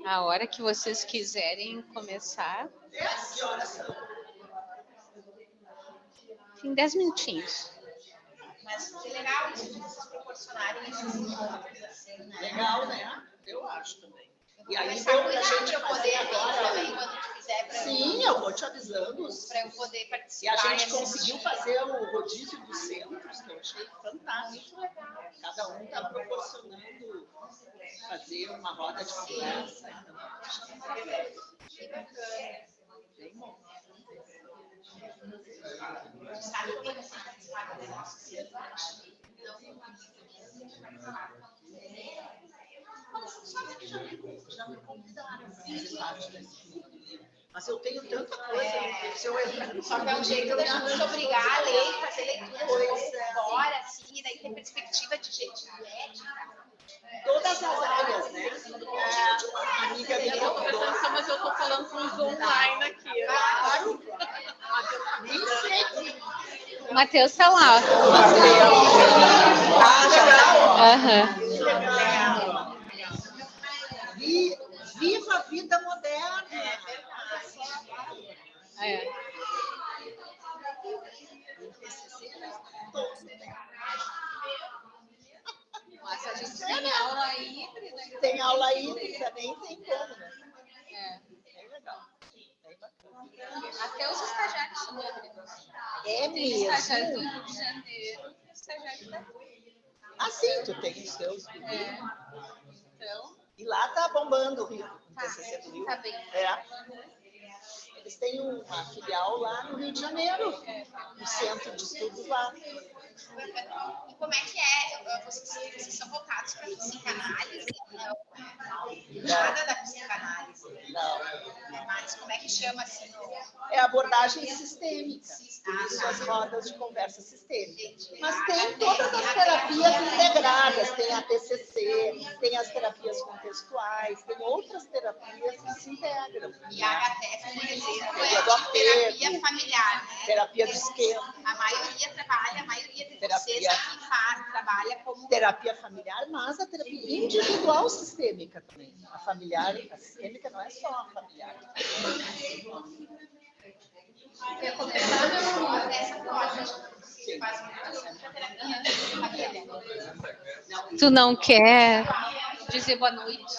A hora que vocês quiserem começar. Que horas são? Em 10 minutinhos. Mas é legal isso de vocês proporcionarem esses encontros, assim, né? Legal, né? Eu acho também. E aí Começar deu a pra cuidar gente pra eu fazer poder agora. também, quando tu quiser, pra Sim, eu vou te avisando. pra eu poder E participar. a gente assistir. conseguiu fazer o rodízio dos centros, que eu achei fantástico. Cada um está proporcionando fazer uma roda de conversa. Então, acho que é maravilhoso. Bem bom. Sabe que você participar do nosso centro? Já me convidaram para fazer parte desse grupo. Mas eu tenho tanta coisa, se eu entrar no Só que é um jeito da gente se obrigar a ler, fazer leituras Pois é. fora, assim, e daí ter perspectiva de gente médica. todas as áreas, né? A amiga minha doutora. Mas eu tô falando com os online aqui. Claro. Nem sei. O Matheus tá lá. Ah, já tá. Aham. Legal. Viva a vida moderna. É. Mas a gente tem aula híbrida. Tem aula híbrida, nem tem como, né? É. É legal. É bacana. Até os estagiários são híbridos. É Tem estagiário do mesmo? Rio de Janeiro e estagiário daqui. Ah, sim, tu tem os seus. É. Então, E lá tá bombando o Rio, o tá, TCC do Rio. tá bem. É. Eles têm uma filial lá no Rio de Janeiro, no centro de estudos lá. E como é que é? Vocês são voltados para psicanálise? Nada da psicanálise. Não. Mas como é que chama assim? É abordagem sistêmica. Por isso as rodas de conversa sistêmica. Mas tem todas as terapias integradas. Tem a TCC, tem as terapias contextuais, tem outras terapias que se integram. E a HTF, por exemplo, Terapia do é apego, terapia familiar, né? terapia do esquema, A maioria de vocês Terapia. aqui trabalha como terapia familiar, mas a terapia individual sistêmica também. A familiar, a sistêmica não é só a familiar. eu começando essa coisa. Faz muita terapia familiar. Tu não quer dizer boa noite?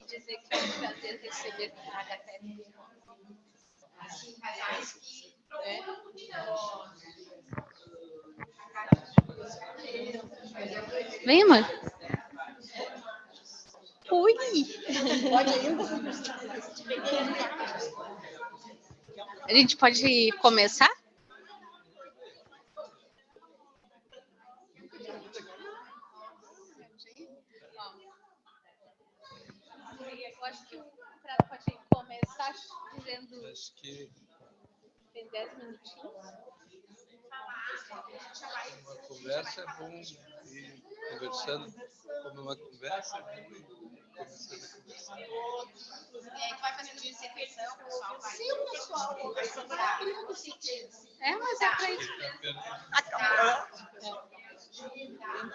Dizer que é um prazer receber a HTF. Assim, casais que É. Vem, mãe. Oi. Pode ainda? A gente pode começar? Eu acho que o prato pode começar dizendo. Acho que Tem 10 minutinhos. uma conversa é bom ir conversando, como uma conversa é bom ir começando a conversar. E aí tu vai fazendo dissertação, pessoal. Sim, o pessoal vai separar no sentido. É, mas é pra isso. Acabou.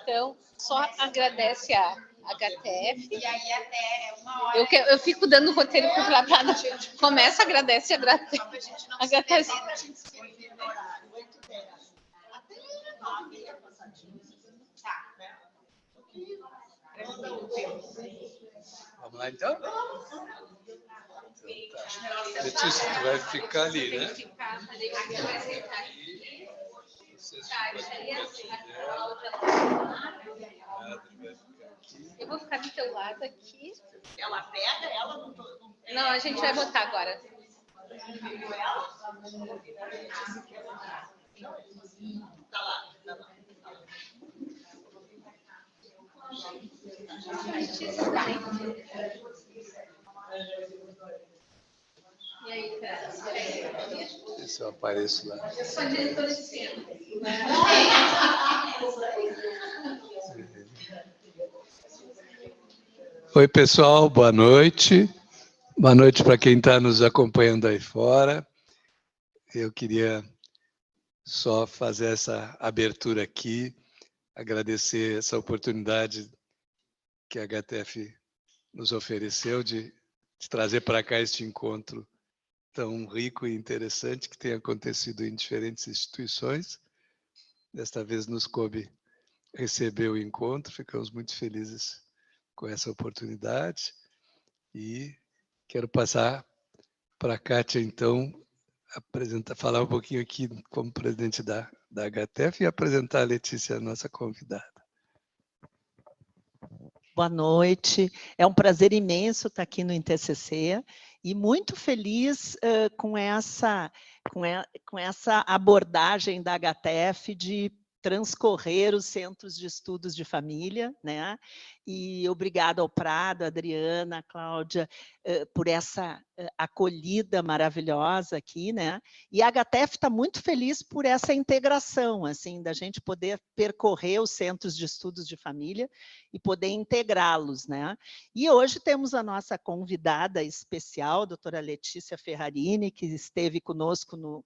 Então, só agradece a HTF. E aí até uma hora. Eu fico dando roteiro pro Platano. Começa, agradece, agradece. Só pra gente não Agradece. se perder, pra gente se perder no horário. 8h10. Até 9h passadinho. Tá. Vamos lá, então? Então tá. Letícia, tu vai ficar ali, né? Vocês podem Eu vou ficar do teu lado aqui. Ela pega, ela não. Não, a gente vai botar agora. Tá lá, tá lá. E aí, cara? se eu apareço lá. Eu sou diretora de cena. Oi, pessoal, boa noite. Boa noite para quem está nos acompanhando aí fora. Eu queria só fazer essa abertura aqui, agradecer essa oportunidade que a HTF nos ofereceu de trazer para cá este encontro tão rico e interessante que tem acontecido em diferentes instituições. Desta vez nos coube receber o encontro, ficamos muito felizes com essa oportunidade e quero passar para a Kátia, então, falar um pouquinho aqui como presidente da HTF e apresentar a Letícia, a nossa convidada. Boa noite, é um prazer imenso estar aqui no INTCC e muito feliz com essa abordagem da HTF de transcorrer os centros de estudos de família, né? E obrigado ao Prado, Adriana, Cláudia, por essa acolhida maravilhosa aqui, né? E a HTF está muito feliz por essa integração, assim, da gente poder percorrer os centros de estudos de família e poder integrá-los, né? E hoje temos a nossa convidada especial, a doutora Letícia Ferrarini, que esteve conosco no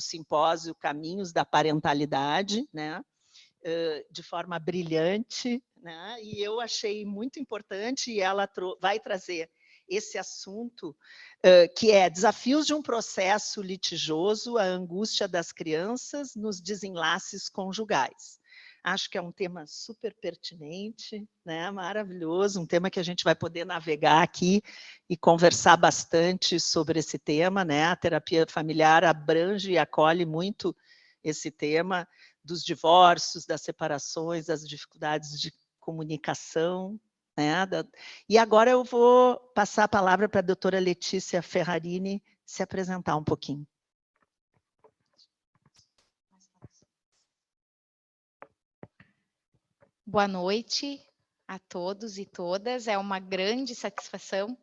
simpósio Caminhos da Parentalidade, né? De forma brilhante, né? E eu achei muito importante, e ela vai trazer esse assunto, que é desafios de um processo litigioso, a angústia das crianças nos desenlaces conjugais. Acho que é um tema super pertinente, né? Maravilhoso, um tema que a gente vai poder navegar aqui e conversar bastante sobre esse tema, né? A terapia familiar abrange e acolhe muito esse tema dos divórcios, das separações, das dificuldades de comunicação, né? E agora eu vou passar a palavra para a doutora Letícia Ferrarini se apresentar um pouquinho. Boa noite a todos e todas. É uma grande satisfação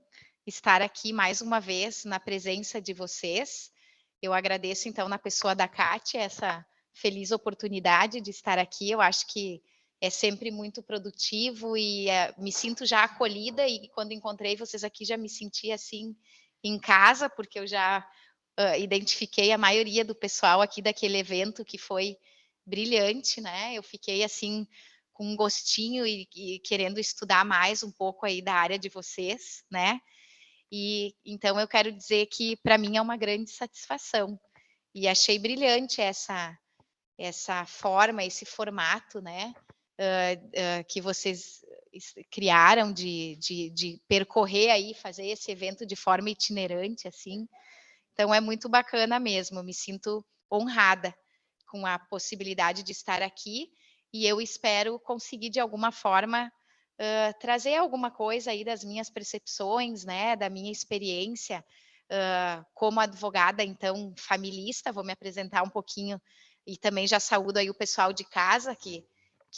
estar aqui mais uma vez na presença de vocês. Eu agradeço, então, na pessoa da Kátia, essa feliz oportunidade de estar aqui. Eu acho que é sempre muito produtivo e me sinto já acolhida, e quando encontrei vocês aqui já me senti assim em casa, porque eu já identifiquei a maioria do pessoal aqui daquele evento que foi brilhante, né? Eu fiquei assim com um gostinho e querendo estudar mais um pouco aí da área de vocês, né? E então eu quero dizer que para mim é uma grande satisfação e achei brilhante essa forma, esse formato, né? Que vocês criaram de percorrer aí, fazer esse evento de forma itinerante, assim. Então é muito bacana mesmo. Eu me sinto honrada com a possibilidade de estar aqui. E eu espero conseguir, de alguma forma, trazer alguma coisa aí das minhas percepções, né, da minha experiência como advogada, então, familista. Vou me apresentar um pouquinho e também já saúdo aí o pessoal de casa que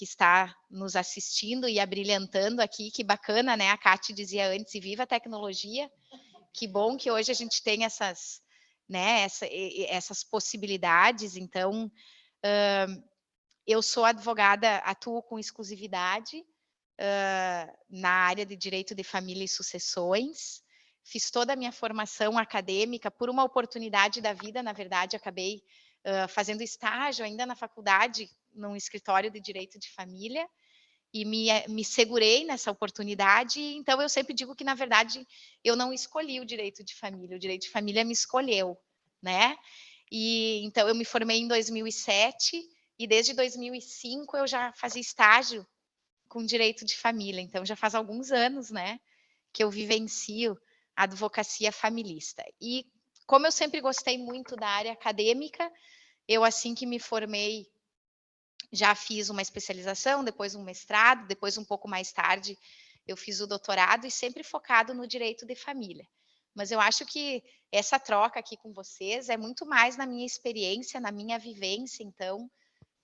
está nos assistindo e abrilhantando aqui. Que bacana, né? A Kátia dizia antes, e viva a tecnologia. Que bom que hoje a gente tem essas, né, essas possibilidades. Então, eu sou advogada, atuo com exclusividade na área de direito de família e sucessões. Fiz toda a minha formação acadêmica por uma oportunidade da vida, na verdade, acabei fazendo estágio ainda na faculdade, num escritório de direito de família, e me segurei nessa oportunidade. Então eu sempre digo que, na verdade, eu não escolhi o direito de família me escolheu, né? E então eu me formei em 2007 e desde 2005 eu já fazia estágio com direito de família. Então já faz alguns anos, né, que eu vivencio a advocacia familista. E como eu sempre gostei muito da área acadêmica, eu, assim que me formei, já fiz uma especialização, depois um mestrado, depois, um pouco mais tarde, eu fiz o doutorado, e sempre focado no direito de família. Mas eu acho que essa troca aqui com vocês é muito mais na minha experiência, na minha vivência, então,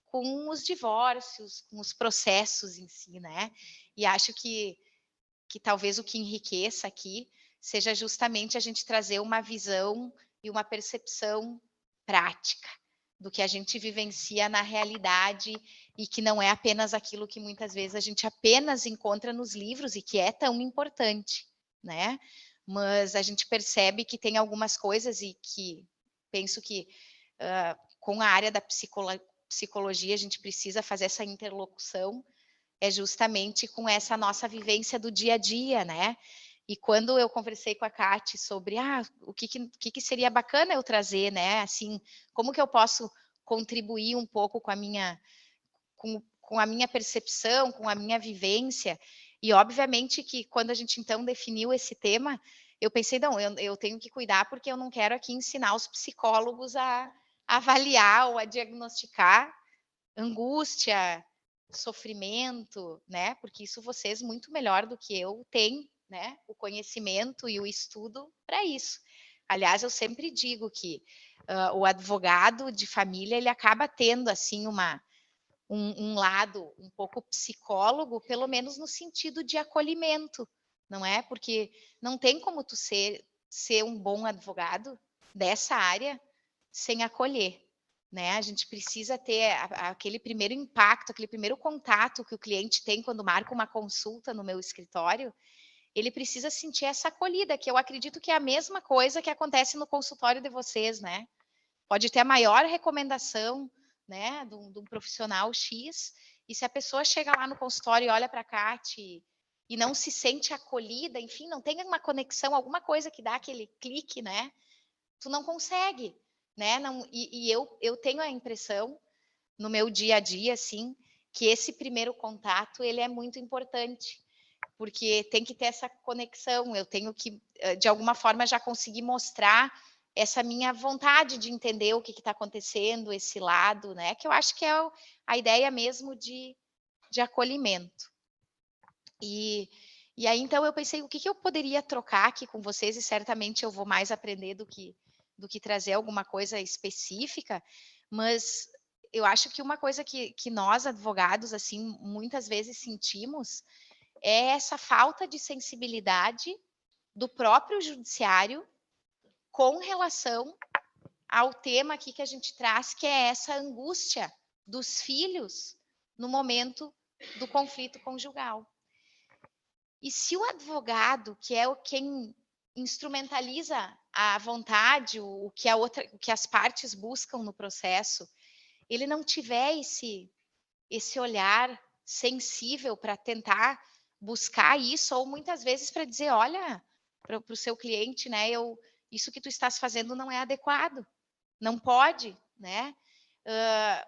com os divórcios, com os processos em si, né? E acho que talvez o que enriqueça aqui seja justamente a gente trazer uma visão e uma percepção prática do que a gente vivencia na realidade, e que não é apenas aquilo que muitas vezes a gente apenas encontra nos livros, e que é tão importante, né? Mas a gente percebe que tem algumas coisas, e que penso que com a área da psicologia a gente precisa fazer essa interlocução é justamente com essa nossa vivência do dia a dia, né? E quando eu conversei com a Kati sobre o que seria bacana eu trazer, né? Assim, como que eu posso contribuir um pouco com a minha percepção, com a minha vivência. E obviamente que quando a gente então definiu esse tema, eu pensei, não, eu tenho que cuidar porque eu não quero aqui ensinar os psicólogos a avaliar ou a diagnosticar angústia, sofrimento, né? Porque isso vocês muito melhor do que eu têm, né? O conhecimento e o estudo para isso. Aliás, eu sempre digo que o advogado de família ele acaba tendo assim um lado um pouco psicólogo, pelo menos no sentido de acolhimento, não é? Porque não tem como tu ser um bom advogado dessa área sem acolher, né? A gente precisa ter aquele primeiro impacto, aquele primeiro contato que o cliente tem quando marca uma consulta no meu escritório, ele precisa sentir essa acolhida, que eu acredito que é a mesma coisa que acontece no consultório de vocês, né? Pode ter a maior recomendação, né, de um profissional X, e se a pessoa chega lá no consultório e olha para a Kati e não se sente acolhida, enfim, não tem uma conexão, alguma coisa que dá aquele clique, né? Tu não consegue, né? Não, e eu tenho a impressão, no meu dia a dia, assim, que esse primeiro contato, ele é muito importante, porque tem que ter essa conexão, eu tenho que, de alguma forma, já conseguir mostrar essa minha vontade de entender o que está acontecendo, esse lado, né? Que eu acho que é a ideia mesmo de acolhimento. E aí, então, eu pensei, o que eu poderia trocar aqui com vocês, e certamente eu vou mais aprender do que trazer alguma coisa específica, mas eu acho que uma coisa que nós, advogados, assim, muitas vezes sentimos é essa falta de sensibilidade do próprio judiciário com relação ao tema aqui que a gente traz, que é essa angústia dos filhos no momento do conflito conjugal. E se o advogado, que é quem instrumentaliza a vontade, o que as partes buscam no processo, ele não tiver esse olhar sensível para tentar buscar isso, ou muitas vezes para dizer, olha, para o seu cliente, né, isso que tu estás fazendo não é adequado, não pode, né?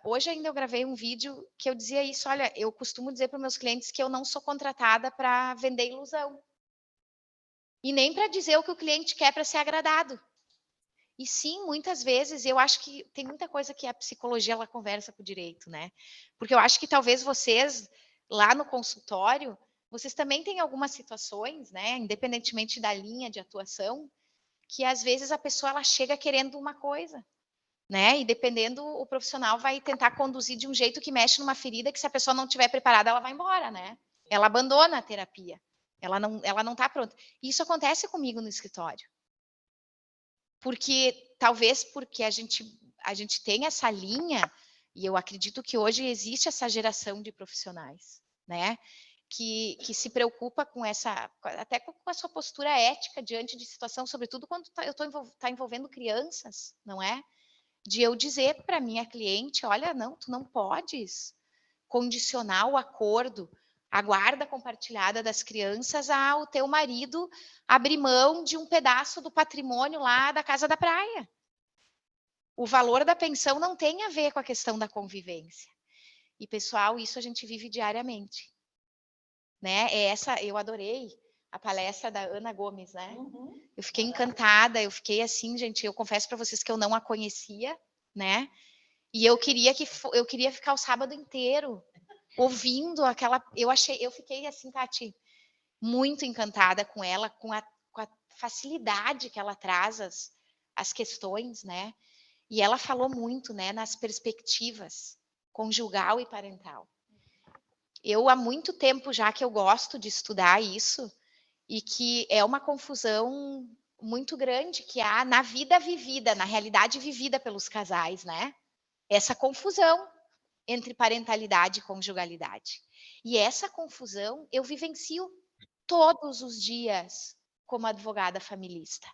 Hoje ainda eu gravei um vídeo que eu dizia isso, olha, eu costumo dizer para os meus clientes que eu não sou contratada para vender ilusão. E nem para dizer o que o cliente quer para ser agradado. E sim, muitas vezes, eu acho que tem muita coisa que a psicologia ela conversa com o direito, né? Porque eu acho que talvez vocês, lá no consultório, vocês também têm algumas situações, né? Independentemente da linha de atuação, que às vezes a pessoa ela chega querendo uma coisa, né? E dependendo, o profissional vai tentar conduzir de um jeito que mexe numa ferida que se a pessoa não estiver preparada, ela vai embora, né? Ela abandona a terapia. Ela não está pronta. E isso acontece comigo no escritório. Talvez porque a gente tem essa linha, e eu acredito que hoje existe essa geração de profissionais, né? Que se preocupa com até com a sua postura ética diante de situação, sobretudo quando tá envolvendo crianças, não é? De eu dizer para minha cliente, olha, não, tu não podes condicionar o acordo, a guarda compartilhada das crianças ao teu marido abrir mão de um pedaço do patrimônio lá da casa da praia. O valor da pensão não tem a ver com a questão da convivência. E, pessoal, isso a gente vive diariamente. Né? Eu adorei a palestra da Ana Gomes, né? Uhum. Eu fiquei encantada, eu fiquei assim, gente, eu confesso para vocês que eu não a conhecia, né? E eu queria ficar o sábado inteiro ouvindo aquela. Eu fiquei assim, Tati, muito encantada com ela, com a facilidade que ela traz as questões, né? E ela falou muito, né, nas perspectivas conjugal e parental. Eu há muito tempo já que eu gosto de estudar isso e que é uma confusão muito grande que há na vida vivida, na realidade vivida pelos casais, né? Essa confusão entre parentalidade e conjugalidade. E essa confusão eu vivencio todos os dias como advogada familista.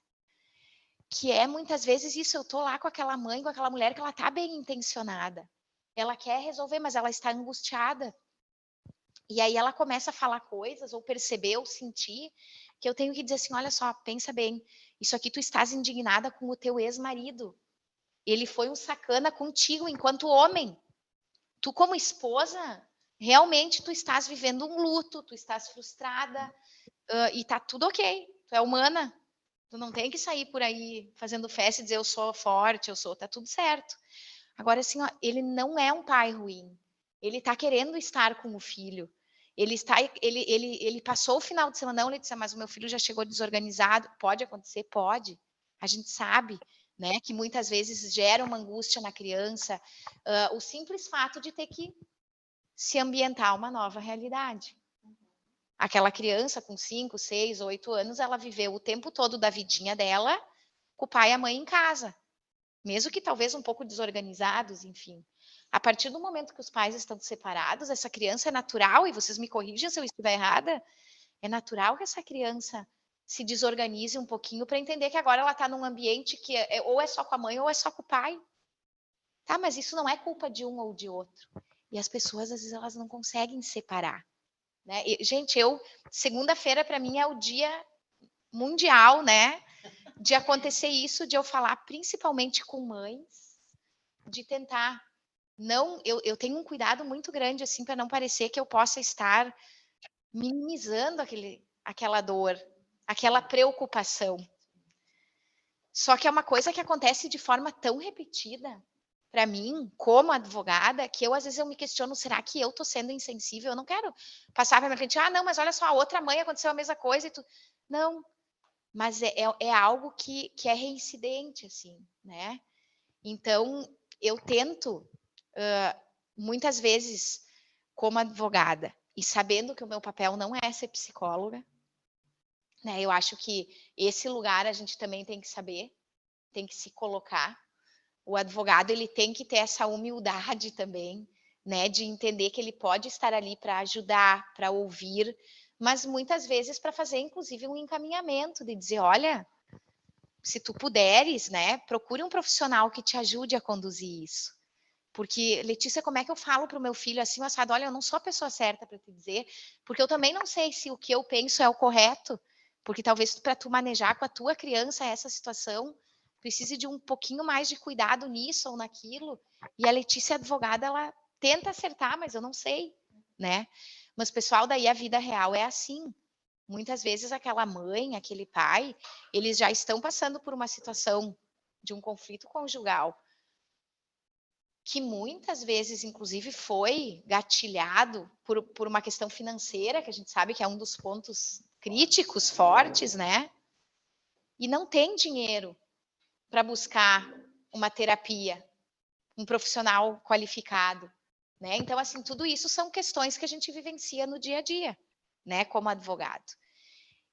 Que é muitas vezes isso, eu tô lá com aquela mãe, com aquela mulher que ela tá bem intencionada. Ela quer resolver, mas ela está angustiada. E aí ela começa a falar coisas, ou perceber, ou sentir, que eu tenho que dizer assim, olha só, pensa bem, isso aqui tu estás indignada com o teu ex-marido. Ele foi um sacana contigo enquanto homem. Tu como esposa, realmente tu estás vivendo um luto, tu estás frustrada, e tá tudo ok, tu é humana. Tu não tem que sair por aí fazendo festa e dizer eu sou forte, tá tudo certo. Agora, assim, ó, ele não é um pai ruim. Ele está querendo estar com o filho. Ele passou o final de semana, não, ele disse, mas o meu filho já chegou desorganizado. Pode acontecer? Pode. A gente sabe, né, que muitas vezes gera uma angústia na criança, o simples fato de ter que se ambientar a uma nova realidade. Aquela criança com 5, 6, 8 anos, ela viveu o tempo todo da vidinha dela com o pai e a mãe em casa. Mesmo que talvez um pouco desorganizados, enfim. A partir do momento que os pais estão separados, essa criança é natural, e vocês me corrigem se eu estiver errada, é natural que essa criança se desorganize um pouquinho para entender que agora ela está num ambiente que ou é só com a mãe ou é só com o pai. Tá, mas isso não é culpa de um ou de outro. E as pessoas, às vezes, elas não conseguem separar. Né? E, gente, segunda-feira para mim é o dia mundial, né? De acontecer isso, de eu falar principalmente com mães, de tentar não, eu tenho um cuidado muito grande assim para não parecer que eu possa estar minimizando aquela dor, aquela preocupação. Só que é uma coisa que acontece de forma tão repetida para mim, como advogada, que às vezes eu me questiono, será que eu estou sendo insensível? Eu não quero passar para minha frente, não, mas olha só, a outra mãe aconteceu a mesma coisa e tu... Não, mas é algo que é reincidente, assim, né? Então, eu tento, muitas vezes, como advogada, e sabendo que o meu papel não é ser psicóloga, né? Eu acho que esse lugar a gente também tem que saber, tem que se colocar. O advogado, ele tem que ter essa humildade também, né? De entender que ele pode estar ali para ajudar, para ouvir, mas muitas vezes para fazer, inclusive, um encaminhamento, de dizer, olha, se tu puderes, né, procure um profissional que te ajude a conduzir isso. Porque, Letícia, como é que eu falo para o meu filho assim, assado, olha, eu não sou a pessoa certa para te dizer, porque eu também não sei se o que eu penso é o correto, porque talvez para tu manejar com a tua criança essa situação, precise de um pouquinho mais de cuidado nisso ou naquilo, e a Letícia, advogada, ela tenta acertar, mas eu não sei, né? Mas, pessoal, daí a vida real é assim. Muitas vezes aquela mãe, aquele pai, eles já estão passando por uma situação de um conflito conjugal, que muitas vezes, inclusive, foi gatilhado por uma questão financeira, que a gente sabe que é um dos pontos críticos, fortes, né? E não tem dinheiro para buscar uma terapia, um profissional qualificado, né? Então, assim, tudo isso são questões que a gente vivencia no dia a dia, né, como advogado.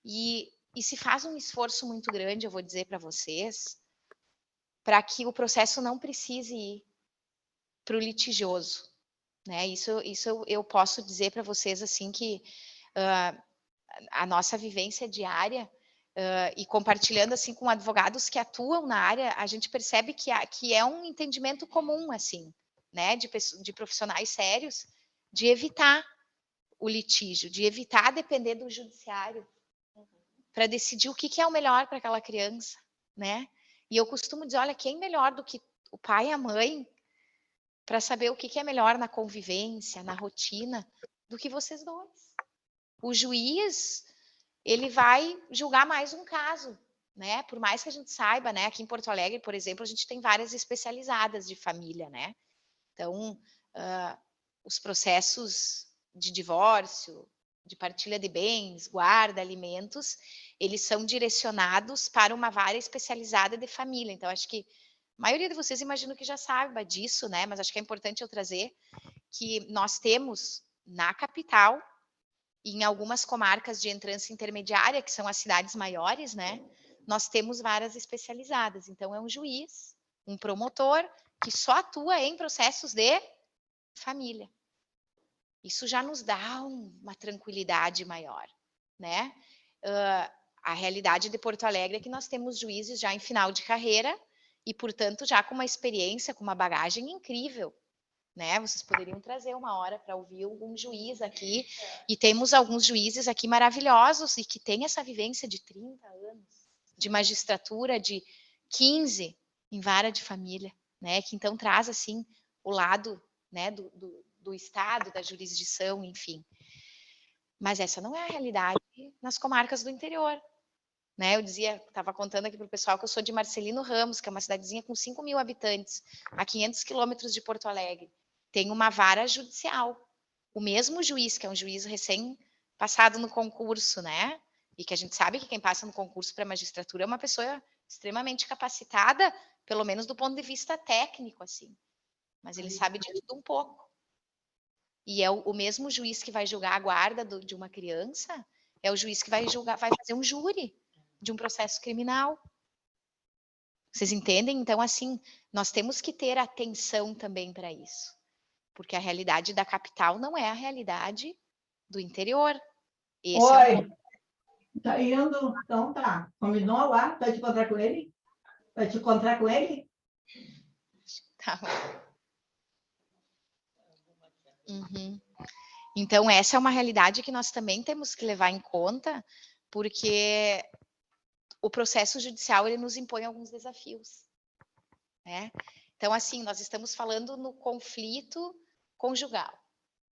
E se faz um esforço muito grande, eu vou dizer para vocês, para que o processo não precise ir para o litigioso, né? Isso eu posso dizer para vocês assim que a nossa vivência diária e compartilhando assim com advogados que atuam na área, a gente percebe que é um entendimento comum assim, né? De profissionais sérios, de evitar o litígio, de evitar depender do judiciário para decidir o que é o melhor para aquela criança, né? E eu costumo dizer, olha, quem melhor do que o pai e a mãe para saber o que é melhor na convivência, na rotina, do que vocês dois. O juiz, ele vai julgar mais um caso, né? Por mais que a gente saiba, né? Aqui em Porto Alegre, por exemplo, a gente tem várias especializadas de família, né? Então, os processos de divórcio, de partilha de bens, guarda, alimentos, eles são direcionados para uma vara especializada de família. Então, acho que a maioria de vocês imagino que já saiba disso, né? Mas acho que é importante eu trazer que nós temos na capital e em algumas comarcas de entrância intermediária, que são as cidades maiores, né? Nós temos varas especializadas. Então, é um juiz, um promotor, que só atua em processos de família. Isso já nos dá uma tranquilidade maior, né? A realidade de Porto Alegre é que nós temos juízes já em final de carreira e, portanto, já com uma experiência, com uma bagagem incrível, né? Vocês poderiam trazer uma hora para ouvir algum juiz aqui. E temos alguns juízes aqui maravilhosos e que têm essa vivência de 30 anos, de magistratura, de 15 em vara de família, né? Que então traz, assim, o lado, né, do Estado, da jurisdição, enfim. Mas essa não é a realidade nas comarcas do interior. Né, eu estava contando aqui para o pessoal que eu sou de Marcelino Ramos, que é uma cidadezinha com 5.000 habitantes, a 500 quilômetros de Porto Alegre. Tem uma vara judicial. O mesmo juiz, que é um juiz recém-passado no concurso, né? E que a gente sabe que quem passa no concurso para a magistratura é uma pessoa extremamente capacitada, pelo menos do ponto de vista técnico, assim. Mas ele sabe de tudo um pouco. E é o mesmo juiz que vai julgar a guarda de uma criança, é o juiz que vai julgar, vai fazer um júri de um processo criminal. Vocês entendem? Então, assim, nós temos que ter atenção também para isso. Porque a realidade da capital não é a realidade do interior. Esse Oi, tá indo? Então tá. Combinou lá? Vai te encontrar com ele? Vai te encontrar com ele? Tá. Uhum. Então, essa é uma realidade que nós também temos que levar em conta, porque o processo judicial ele nos impõe alguns desafios, né? Então, assim, nós estamos falando no conflito conjugal,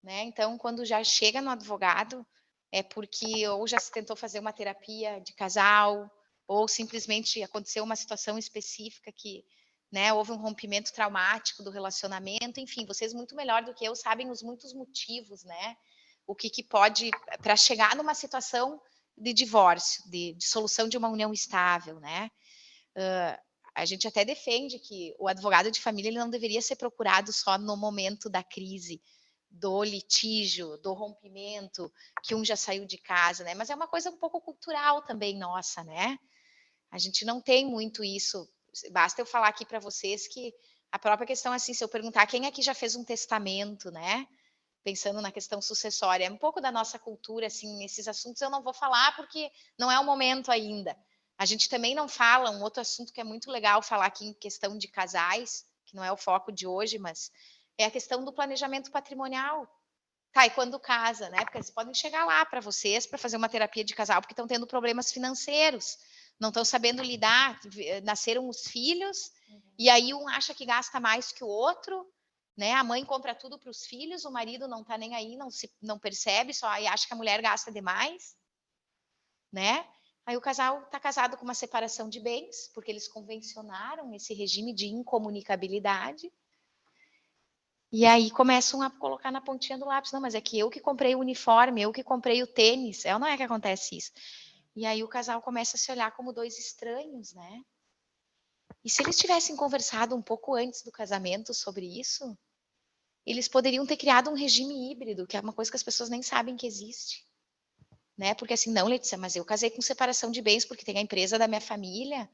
né? Então, quando já chega no advogado, é porque ou já se tentou fazer uma terapia de casal, ou simplesmente aconteceu uma situação específica que, né, houve um rompimento traumático do relacionamento, enfim, vocês muito melhor do que eu sabem os muitos motivos, né? O que pode, para chegar numa situação de divórcio, de dissolução de uma união estável, né? A gente até defende que o advogado de família ele não deveria ser procurado só no momento da crise, do litígio, do rompimento, que um já saiu de casa, né? Mas é uma coisa um pouco cultural também nossa, né? A gente não tem muito isso. Basta eu falar aqui para vocês que a própria questão, assim, se eu perguntar quem aqui já fez um testamento, né? Pensando na questão sucessória, é um pouco da nossa cultura, assim, nesses assuntos eu não vou falar porque não é o momento ainda. A gente também não fala, um outro assunto que é muito legal falar aqui em questão de casais, que não é o foco de hoje, mas é a questão do planejamento patrimonial. Tá, e quando casa, né? Porque eles podem chegar lá para vocês para fazer uma terapia de casal porque estão tendo problemas financeiros, não estão sabendo lidar, nasceram os filhos, e aí um acha que gasta mais que o outro, né? A mãe compra tudo para os filhos, o marido não está nem aí, não percebe, só aí acha que a mulher gasta demais, né? Aí o casal está casado com uma separação de bens, porque eles convencionaram esse regime de incomunicabilidade. E aí começam a colocar na pontinha do lápis, não, mas é que eu que comprei o uniforme, eu que comprei o tênis, não é que acontece isso. E aí o casal começa a se olhar como dois estranhos, né? E se eles tivessem conversado um pouco antes do casamento sobre isso, eles poderiam ter criado um regime híbrido, que é uma coisa que as pessoas nem sabem que existe. Né? Porque assim, não, Letícia, mas eu casei com separação de bens porque tem a empresa da minha família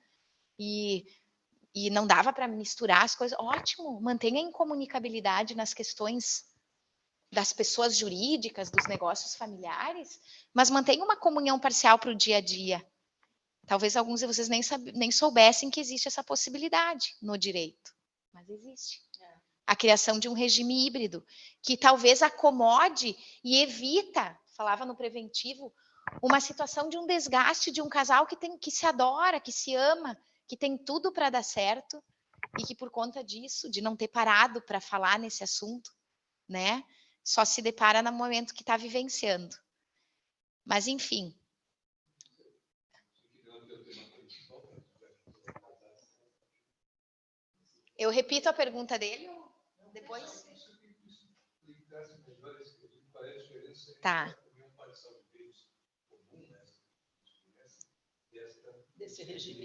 e não dava para misturar as coisas. Ótimo, mantenha a incomunicabilidade nas questões das pessoas jurídicas, dos negócios familiares, mas mantenha uma comunhão parcial para o dia a dia. Talvez alguns de vocês nem soubessem que existe essa possibilidade no direito, mas existe. A criação de um regime híbrido, que talvez acomode e evita, falava no preventivo, uma situação de um desgaste de um casal que se adora, que se ama, que tem tudo para dar certo, e que por conta disso, de não ter parado para falar nesse assunto, né, só se depara no momento que está vivenciando. Mas, enfim. Eu repito a pergunta dele depois? Tá.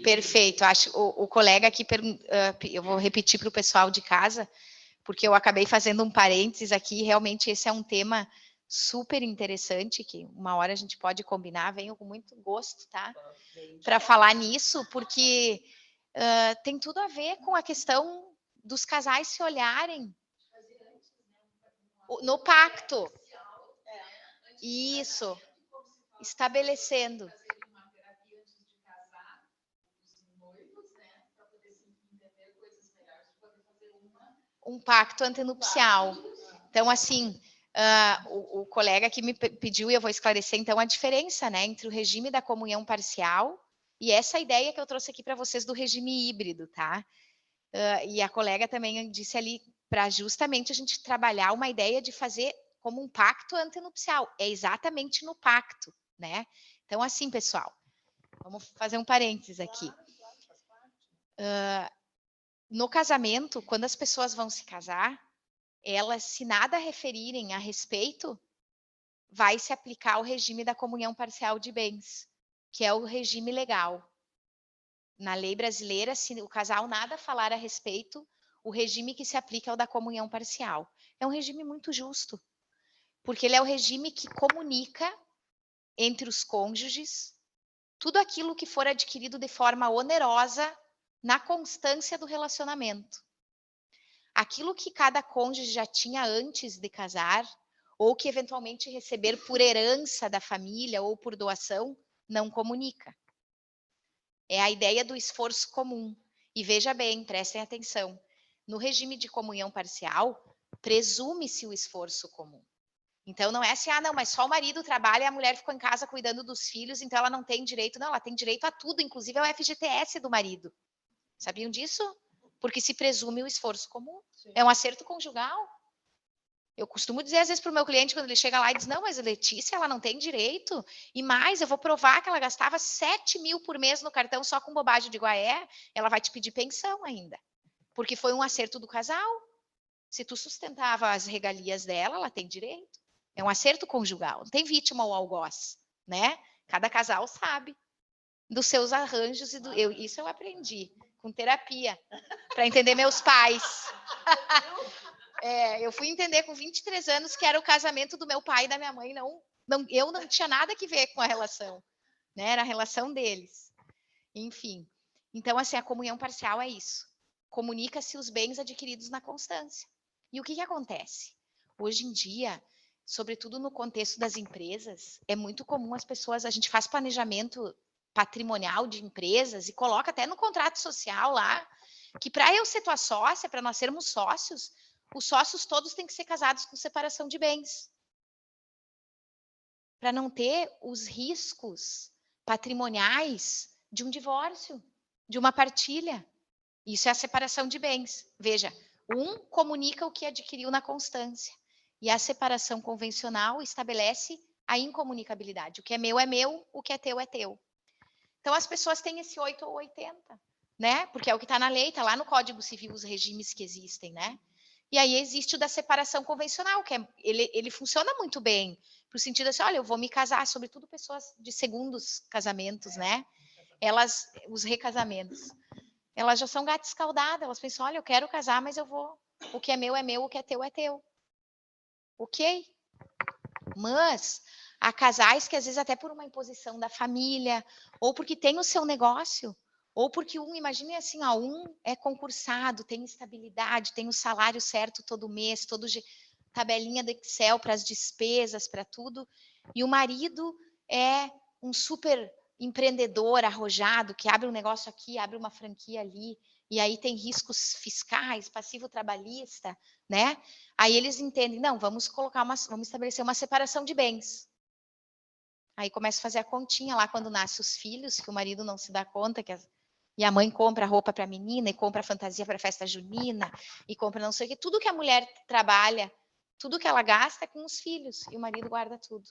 Perfeito. Acho o colega aqui, eu vou repetir para o pessoal de casa, porque eu acabei fazendo um parênteses aqui, realmente esse é um tema super interessante, que uma hora a gente pode combinar, venho com muito gosto, tá? Para falar nisso, porque tem tudo a ver com a questão dos casais se olharem no pacto. Isso. Estabelecendo. um pacto antenupcial. Então, assim, o colega que me pediu, e eu vou esclarecer, então, a diferença, né, entre o regime da comunhão parcial e essa ideia que eu trouxe aqui para vocês do regime híbrido, tá? E a colega também disse ali para justamente a gente trabalhar uma ideia de fazer como um pacto antenupcial. É exatamente no pacto, né? Então, assim, pessoal, vamos fazer um parênteses aqui. No casamento, quando as pessoas vão se casar, elas, se nada referirem a respeito, vai se aplicar o regime da comunhão parcial de bens, que é o regime legal. Na lei brasileira, se o casal nada falar a respeito, o regime que se aplica é o da comunhão parcial. É um regime muito justo, porque ele é o regime que comunica entre os cônjuges tudo aquilo que for adquirido de forma onerosa na constância do relacionamento. Aquilo que cada cônjuge já tinha antes de casar, ou que eventualmente receber por herança da família ou por doação, não comunica. É a ideia do esforço comum. E veja bem, prestem atenção. No regime de comunhão parcial, presume-se o esforço comum. Então, não é assim, não, mas só o marido trabalha e a mulher ficou em casa cuidando dos filhos, então ela não tem direito. Não, ela tem direito a tudo, inclusive ao FGTS do marido. Sabiam disso? Porque se presume o esforço comum. Sim. É um acerto conjugal. Eu costumo dizer, às vezes, para o meu cliente, quando ele chega lá e diz, não, mas a Letícia, ela não tem direito. E mais, eu vou provar que ela gastava 7 mil por mês no cartão só com bobagem de Guaé, ela vai te pedir pensão ainda. Porque foi um acerto do casal. Se tu sustentava as regalias dela, ela tem direito. É um acerto conjugal. Não tem vítima ou algoz, né? Cada casal sabe dos seus arranjos. Isso eu aprendi com terapia, para entender meus pais. Eu fui entender com 23 anos que era o casamento do meu pai e da minha mãe. Eu não tinha nada que ver com a relação, né? Era a relação deles. Enfim. Então, assim, a comunhão parcial é isso. Comunica-se os bens adquiridos na constância. E o que acontece? Hoje em dia, sobretudo no contexto das empresas, é muito comum a gente faz planejamento patrimonial de empresas e coloca até no contrato social lá, que para eu ser tua sócia, para nós sermos sócios, os sócios todos têm que ser casados com separação de bens. Para não ter os riscos patrimoniais de um divórcio, de uma partilha. Isso é a separação de bens. Veja, um comunica o que adquiriu na constância. E a separação convencional estabelece a incomunicabilidade. O que é meu, o que é teu é teu. Então, as pessoas têm esse 8 ou 80, né? Porque é o que está na lei, está lá no Código Civil, os regimes que existem, né? E aí existe o da separação convencional, que ele funciona muito bem, no sentido assim, olha, eu vou me casar, sobretudo pessoas de segundos casamentos, né? Os recasamentos, elas já são gata escaldada, elas pensam, olha, eu quero casar, mas eu vou, o que é meu, o que é teu é teu. Ok? Mas há casais que às vezes até por uma imposição da família, ou porque tem o seu negócio, ou porque imagine assim, um é concursado, tem estabilidade, tem o salário certo todo mês, tabelinha do Excel para as despesas, para tudo, e o marido é um super empreendedor arrojado, que abre um negócio aqui, abre uma franquia ali, e aí tem riscos fiscais, passivo trabalhista, né? Aí eles entendem, não, vamos estabelecer uma separação de bens. Aí começa a fazer a continha lá quando nascem os filhos, que o marido não se dá conta, e a mãe compra roupa para a menina, e compra fantasia para a festa junina, e compra não sei o quê. Tudo que a mulher trabalha, tudo que ela gasta é com os filhos, e o marido guarda tudo.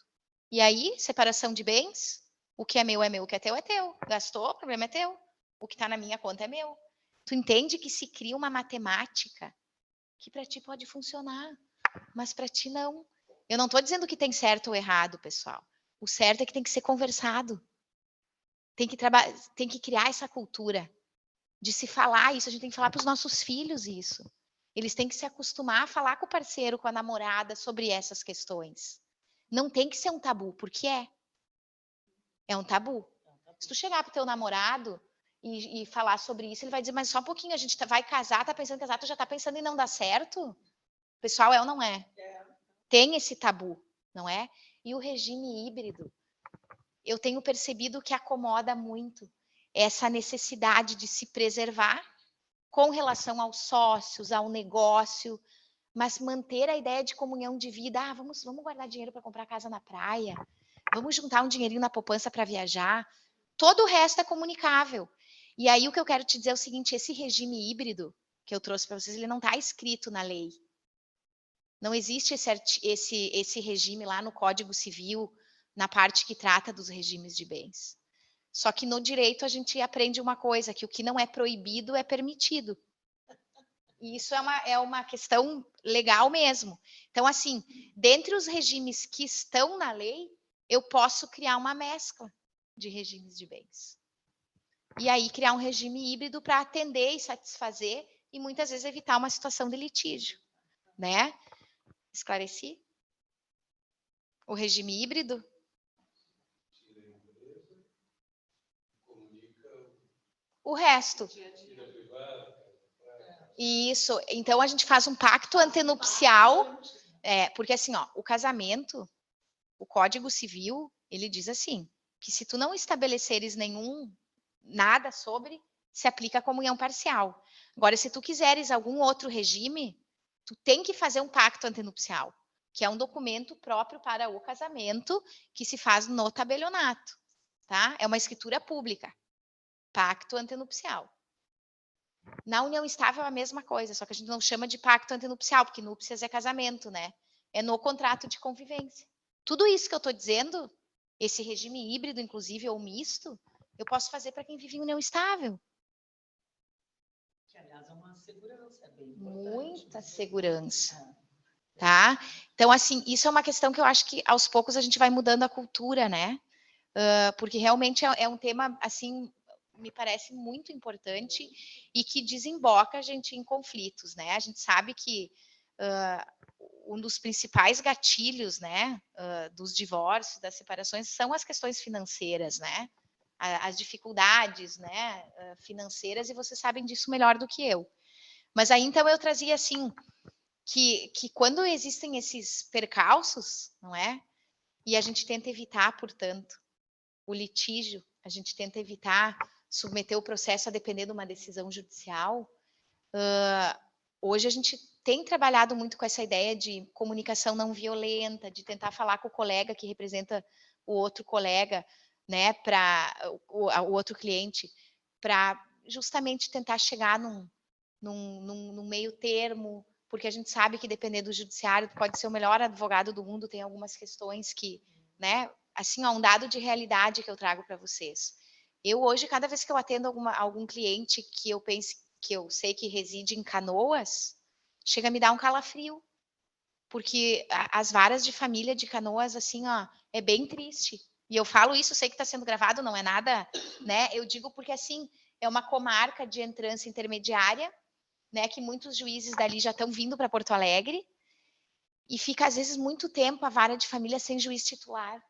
E aí, separação de bens, o que é meu, o que é teu. Gastou, o problema é teu. O que está na minha conta é meu. Tu entende que se cria uma matemática que para ti pode funcionar, mas para ti não. Eu não estou dizendo que tem certo ou errado, pessoal. O certo é que tem que ser conversado. Tem que criar essa cultura de se falar isso. A gente tem que falar para os nossos filhos isso. Eles têm que se acostumar a falar com o parceiro, com a namorada sobre essas questões. Não tem que ser um tabu, porque é. É um tabu. Se tu chegar para o teu namorado e falar sobre isso, ele vai dizer, mas só um pouquinho, a gente vai casar, tá pensando em casar, tu já tá pensando em não dar certo? Pessoal, é ou não é? Tem esse tabu, não é? E o regime híbrido, eu tenho percebido que acomoda muito essa necessidade de se preservar com relação aos sócios, ao negócio, mas manter a ideia de comunhão de vida. Vamos guardar dinheiro para comprar casa na praia, vamos juntar um dinheirinho na poupança para viajar. Todo o resto é comunicável. E aí o que eu quero te dizer é o seguinte, esse regime híbrido que eu trouxe para vocês, ele não está escrito na lei. Não existe esse regime lá no Código Civil, na parte que trata dos regimes de bens. Só que no direito a gente aprende uma coisa, que o que não é proibido é permitido. E isso é uma questão legal mesmo. Então, assim, dentre os regimes que estão na lei, eu posso criar uma mescla de regimes de bens. E aí criar um regime híbrido para atender e satisfazer e muitas vezes evitar uma situação de litígio, né? Esclareci? O regime híbrido? O resto. Isso. Então a gente faz um pacto antenupcial, porque assim, ó, o casamento, o Código Civil, ele diz assim, que se tu não estabeleceres nada sobre, se aplica a comunhão parcial. Agora, se tu quiseres algum outro regime, tu tem que fazer um pacto antenupcial, que é um documento próprio para o casamento que se faz no tabelionato, tá? É uma escritura pública. Pacto antenupcial. Na união estável é a mesma coisa, só que a gente não chama de pacto antenupcial, porque núpcias é casamento, né? É no contrato de convivência. Tudo isso que eu estou dizendo, esse regime híbrido, inclusive, ou misto, eu posso fazer para quem vive em união estável. Que, aliás, é uma segurança bem importante. Muita segurança. Tá? Então, assim, isso é uma questão que eu acho que aos poucos a gente vai mudando a cultura, né? Porque realmente é um tema, assim, me parece muito importante e que desemboca a gente em conflitos, né? A gente sabe que um dos principais gatilhos, né, dos divórcios, das separações, são as questões financeiras, né? As dificuldades, né, financeiras, e vocês sabem disso melhor do que eu. Mas aí, então, eu trazia, assim, que quando existem esses percalços, não é? E a gente tenta evitar, portanto, o litígio, a gente tenta evitar submeter o processo a depender de uma decisão judicial. Hoje a gente tem trabalhado muito com essa ideia de comunicação não violenta, de tentar falar com o colega que representa o outro colega, né, para o outro cliente, para justamente tentar chegar num meio termo, porque a gente sabe que dependendo do judiciário, pode ser o melhor advogado do mundo, tem algumas questões que, né, assim, ó, um dado de realidade que eu trago para vocês. Eu hoje, cada vez que eu atendo algum cliente que eu pense, que eu sei que reside em Canoas, chega a me dar um calafrio, porque as varas de família de Canoas, assim, ó, é bem triste. E eu falo isso, sei que está sendo gravado, não é nada, né? Eu digo porque, assim, é uma comarca de entrância intermediária, né, que muitos juízes dali já estão vindo para Porto Alegre, e fica, às vezes, muito tempo a vara de família sem juiz titular.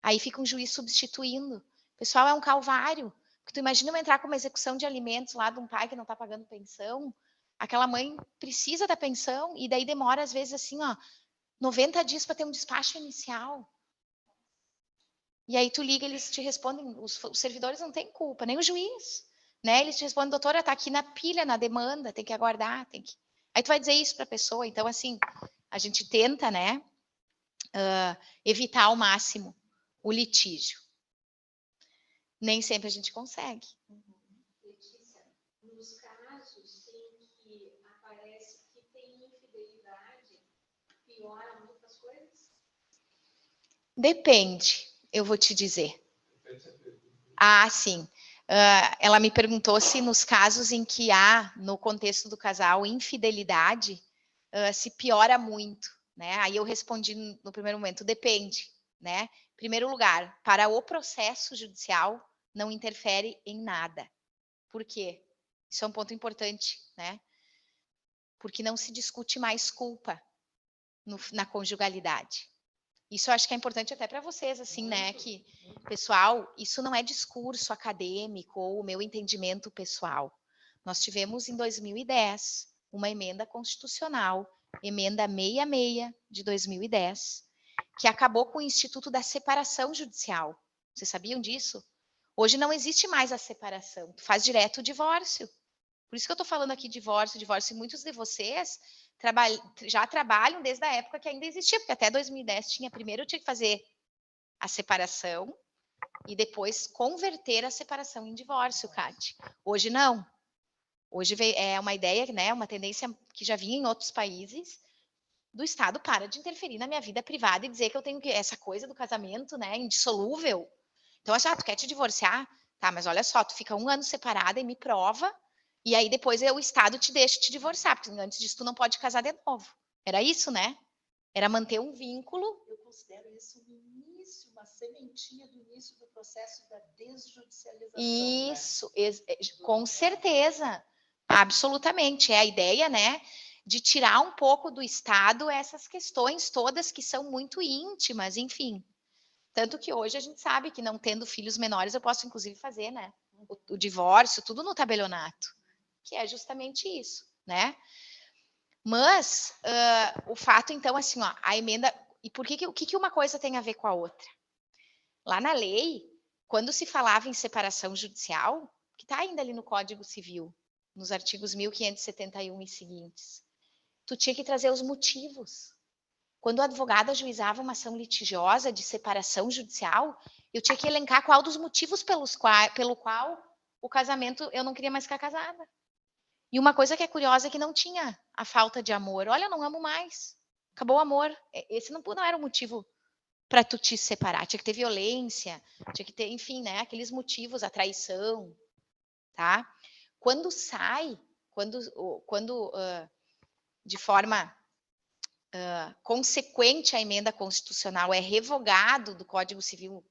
Aí fica um juiz substituindo. Pessoal, é um calvário. Porque tu imagina eu entrar com uma execução de alimentos lá de um pai que não está pagando pensão, aquela mãe precisa da pensão, e daí demora, às vezes, assim, ó, 90 dias para ter um despacho inicial. E aí tu liga, eles te respondem, os servidores não têm culpa, nem o juiz. Né? Eles te respondem, doutora, está aqui na pilha, na demanda, tem que aguardar, tem que... Aí tu vai dizer isso para a pessoa. Então, assim, a gente tenta, né, evitar ao máximo o litígio. Nem sempre a gente consegue. Letícia, nos casos em que aparece que tem infidelidade, piora muitas coisas? Depende, eu vou te dizer. Sim. Ela me perguntou se nos casos em que há, no contexto do casal, infidelidade, se piora muito, né? Aí eu respondi no primeiro momento, depende, né? Em primeiro lugar, para o processo judicial, não interfere em nada. Por quê? Isso é um ponto importante, né? Porque não se discute mais culpa na conjugalidade. Isso eu acho que é importante até para vocês, assim, né? Que, pessoal, isso não é discurso acadêmico ou o meu entendimento pessoal. Nós tivemos em 2010 uma emenda constitucional, emenda 66 de 2010, que acabou com o Instituto da Separação Judicial. Vocês sabiam disso? Hoje não existe mais a separação, tu faz direto o divórcio. Por isso que eu estou falando aqui divórcio, e muitos de vocês já trabalham desde a época que ainda existia, porque até 2010 primeiro eu tinha que fazer a separação e depois converter a separação em divórcio, Kate. Hoje não. Hoje é uma ideia, né, uma tendência que já vinha em outros países, do Estado para de interferir na minha vida privada e dizer que eu tenho que essa coisa do casamento, né, indissolúvel. Então, tu quer te divorciar? Tá, mas olha só, tu fica 1 ano separada e me prova, e aí depois o Estado te deixa te divorciar, porque antes disso tu não pode casar de novo. Era isso, né? Era manter um vínculo. Eu considero isso um início, uma sementinha do início do processo da desjudicialização. Isso, né? Com certeza. Absolutamente. É a ideia, né, de tirar um pouco do Estado essas questões todas que são muito íntimas, enfim. Tanto que hoje a gente sabe que não tendo filhos menores, eu posso inclusive fazer, né, o divórcio, tudo no tabelionato, que é justamente isso, né? Mas o fato, então, assim, ó, a emenda... E por o que uma coisa tem a ver com a outra? Lá na lei, quando se falava em separação judicial, que está ainda ali no Código Civil, nos artigos 1571 e seguintes, tu tinha que trazer os motivos. Quando o advogado ajuizava uma ação litigiosa de separação judicial, eu tinha que elencar qual dos motivos pelo qual o casamento, eu não queria mais ficar casada. E uma coisa que é curiosa é que não tinha a falta de amor. Olha, não amo mais. Acabou o amor. Esse não era o motivo para tu te separar. Tinha que ter violência, tinha que ter, enfim, né, aqueles motivos, a traição, tá? Quando sai, de forma consequente à emenda constitucional é revogado do Código Civil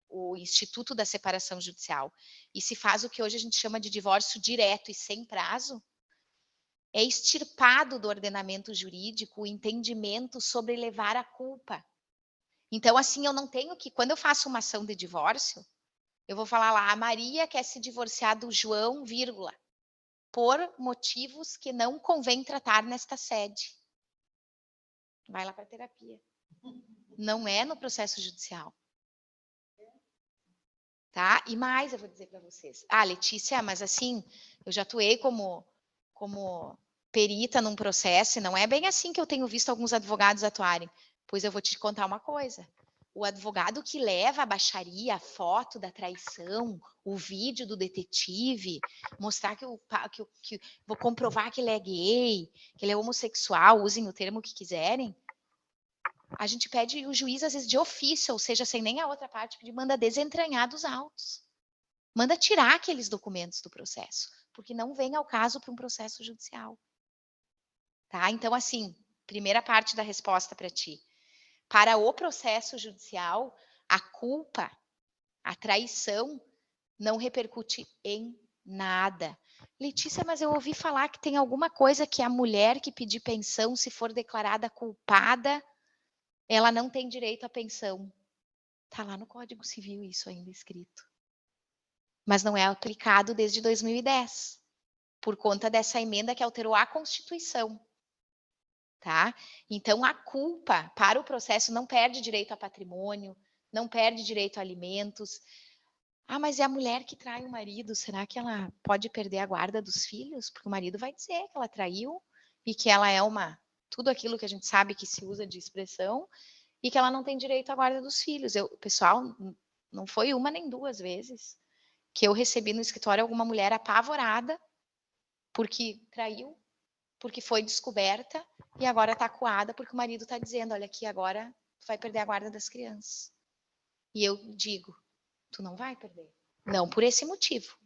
o Instituto da Separação Judicial e se faz o que hoje a gente chama de divórcio direto e sem prazo, é extirpado do ordenamento jurídico o entendimento sobre levar a culpa. Então, assim, eu não tenho que... Quando eu faço uma ação de divórcio, eu vou falar lá, a Maria quer se divorciar do João, vírgula, por motivos que não convém tratar nesta sede. Vai lá para a terapia. Não é no processo judicial. Tá? E mais eu vou dizer para vocês. Ah, Letícia, mas assim, eu já atuei como perita num processo, e não é bem assim que eu tenho visto alguns advogados atuarem. Pois eu vou te contar uma coisa. O advogado que leva a baixaria, a foto da traição, o vídeo do detetive, mostrar que vou comprovar que ele é gay, que ele é homossexual, usem o termo que quiserem, a gente pede o juiz, às vezes, de ofício, ou seja, sem nem a outra parte, manda desentranhar dos autos. Manda tirar aqueles documentos do processo, porque não vem ao caso para um processo judicial. Tá? Então, assim, primeira parte da resposta para ti. Para o processo judicial, a culpa, a traição, não repercute em nada. Letícia, mas eu ouvi falar que tem alguma coisa que a mulher que pedir pensão, se for declarada culpada, ela não tem direito à pensão. Está lá no Código Civil isso ainda escrito. Mas não é aplicado desde 2010, por conta dessa emenda que alterou a Constituição. Tá? Então, a culpa para o processo não perde direito a patrimônio, não perde direito a alimentos. Ah, mas é a mulher que trai o marido, será que ela pode perder a guarda dos filhos? Porque o marido vai dizer que ela traiu e que ela é tudo aquilo que a gente sabe que se usa de expressão e que ela não tem direito à guarda dos filhos. Pessoal, não foi uma nem duas vezes que eu recebi no escritório alguma mulher apavorada porque traiu, porque foi descoberta e agora está acuada porque o marido está dizendo, olha aqui, agora tu vai perder a guarda das crianças. E eu digo, tu não vai perder. Não por esse motivo.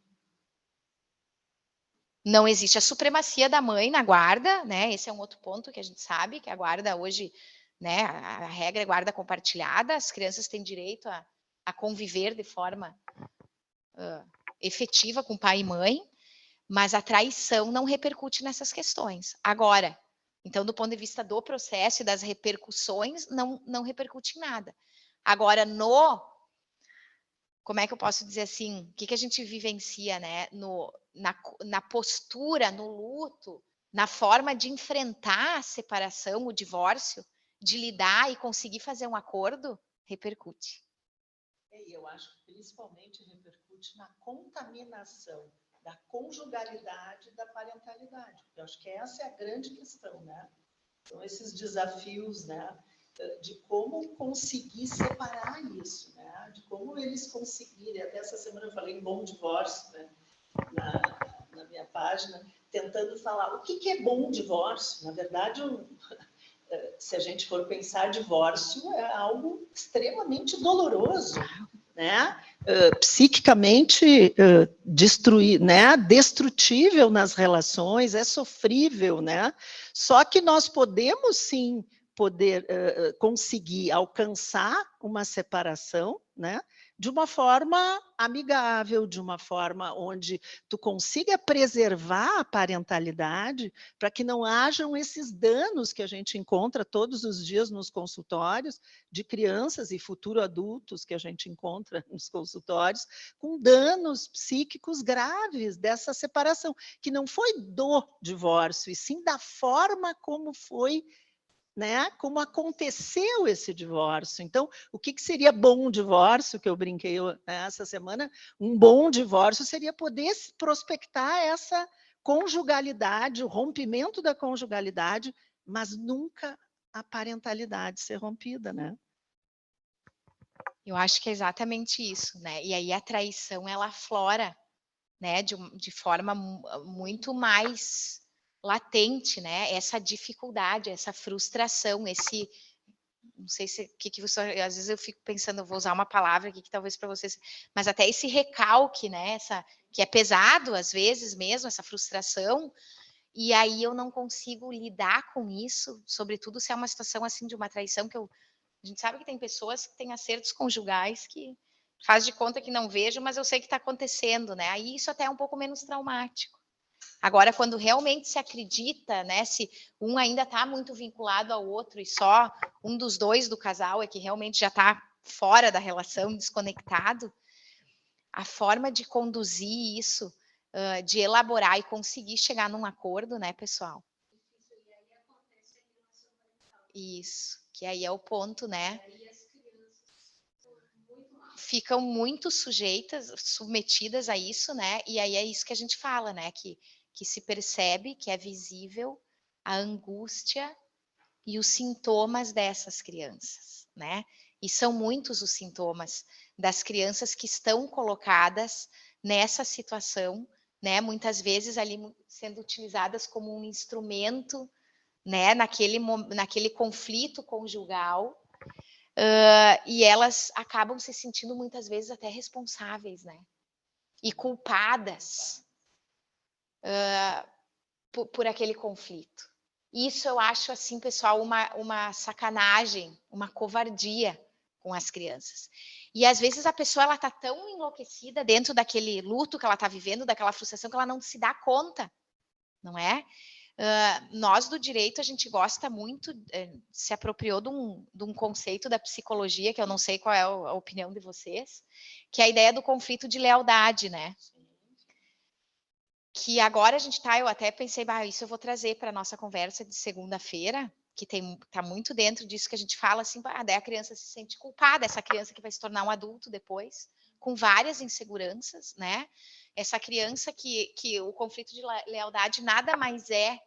Não existe a supremacia da mãe na guarda, né? Esse é um outro ponto que a gente sabe, que a guarda hoje, né? A regra é guarda compartilhada, as crianças têm direito a conviver de forma efetiva com pai e mãe, mas a traição não repercute nessas questões. Agora, então, do ponto de vista do processo e das repercussões, não repercute em nada. Agora, como é que eu posso dizer assim, o que a gente vivencia, né? Na postura, no luto, na forma de enfrentar a separação, o divórcio, de lidar e conseguir fazer um acordo, repercute. E eu acho que principalmente repercute na contaminação da conjugalidade e da parentalidade. Eu acho que essa é a grande questão, né? São esses desafios, né? De como conseguir separar isso, né? De como eles conseguirem. Até essa semana eu falei em bom divórcio, né? Na minha página, tentando falar o que é bom divórcio. Na verdade, se a gente for pensar, divórcio é algo extremamente doloroso, né? Psiquicamente né? Destrutível nas relações, é sofrível, né? Só que nós podemos sim conseguir alcançar uma separação, né? De uma forma amigável, de uma forma onde tu consiga preservar a parentalidade para que não hajam esses danos que a gente encontra todos os dias nos consultórios de crianças e futuro adultos que a gente encontra nos consultórios com danos psíquicos graves dessa separação, que não foi do divórcio, e sim da forma como foi, né? Como aconteceu esse divórcio. Então, o que seria bom divórcio, que eu brinquei essa semana? Um bom divórcio seria poder prospectar essa conjugalidade, o rompimento da conjugalidade, mas nunca a parentalidade ser rompida, né? Eu acho que é exatamente isso, né? E aí a traição, ela aflora, né? De forma muito mais latente, né? Essa dificuldade, essa frustração, esse, não sei se que você, às vezes eu fico pensando, eu vou usar uma palavra aqui que talvez para vocês, mas até esse recalque, né? Essa que é pesado às vezes mesmo, essa frustração. E aí eu não consigo lidar com isso, sobretudo se é uma situação assim de uma traição que a gente sabe que tem pessoas que têm acertos conjugais que faz de conta que não vejo, mas eu sei que está acontecendo, né? Aí isso até é um pouco menos traumático. Agora, quando realmente se acredita, né, se um ainda está muito vinculado ao outro e só um dos dois do casal é que realmente já está fora da relação, desconectado, a forma de conduzir isso, de elaborar e conseguir chegar num acordo, né, pessoal? Isso, que aí é o ponto, né? Ficam muito sujeitas, submetidas a isso, né? E aí é isso que a gente fala, né? Que se percebe, que é visível a angústia e os sintomas dessas crianças, né? E são muitos os sintomas das crianças que estão colocadas nessa situação, né? Muitas vezes ali sendo utilizadas como um instrumento, né? Naquele conflito conjugal. E elas acabam se sentindo muitas vezes até responsáveis, né? E culpadas por aquele conflito. Isso eu acho, assim, pessoal, uma sacanagem, uma covardia com as crianças. E às vezes a pessoa ela tá tão enlouquecida dentro daquele luto que ela está vivendo, daquela frustração, que ela não se dá conta, não é? Nós do direito, a gente gosta muito, se apropriou de um conceito da psicologia, que eu não sei qual é a opinião de vocês, que é a ideia do conflito de lealdade, né? Que agora a gente está, eu até pensei, isso eu vou trazer para a nossa conversa de segunda-feira, que está muito dentro disso que a gente fala, assim, daí a criança se sente culpada, essa criança que vai se tornar um adulto depois, com várias inseguranças, né? Essa criança que o conflito de lealdade nada mais é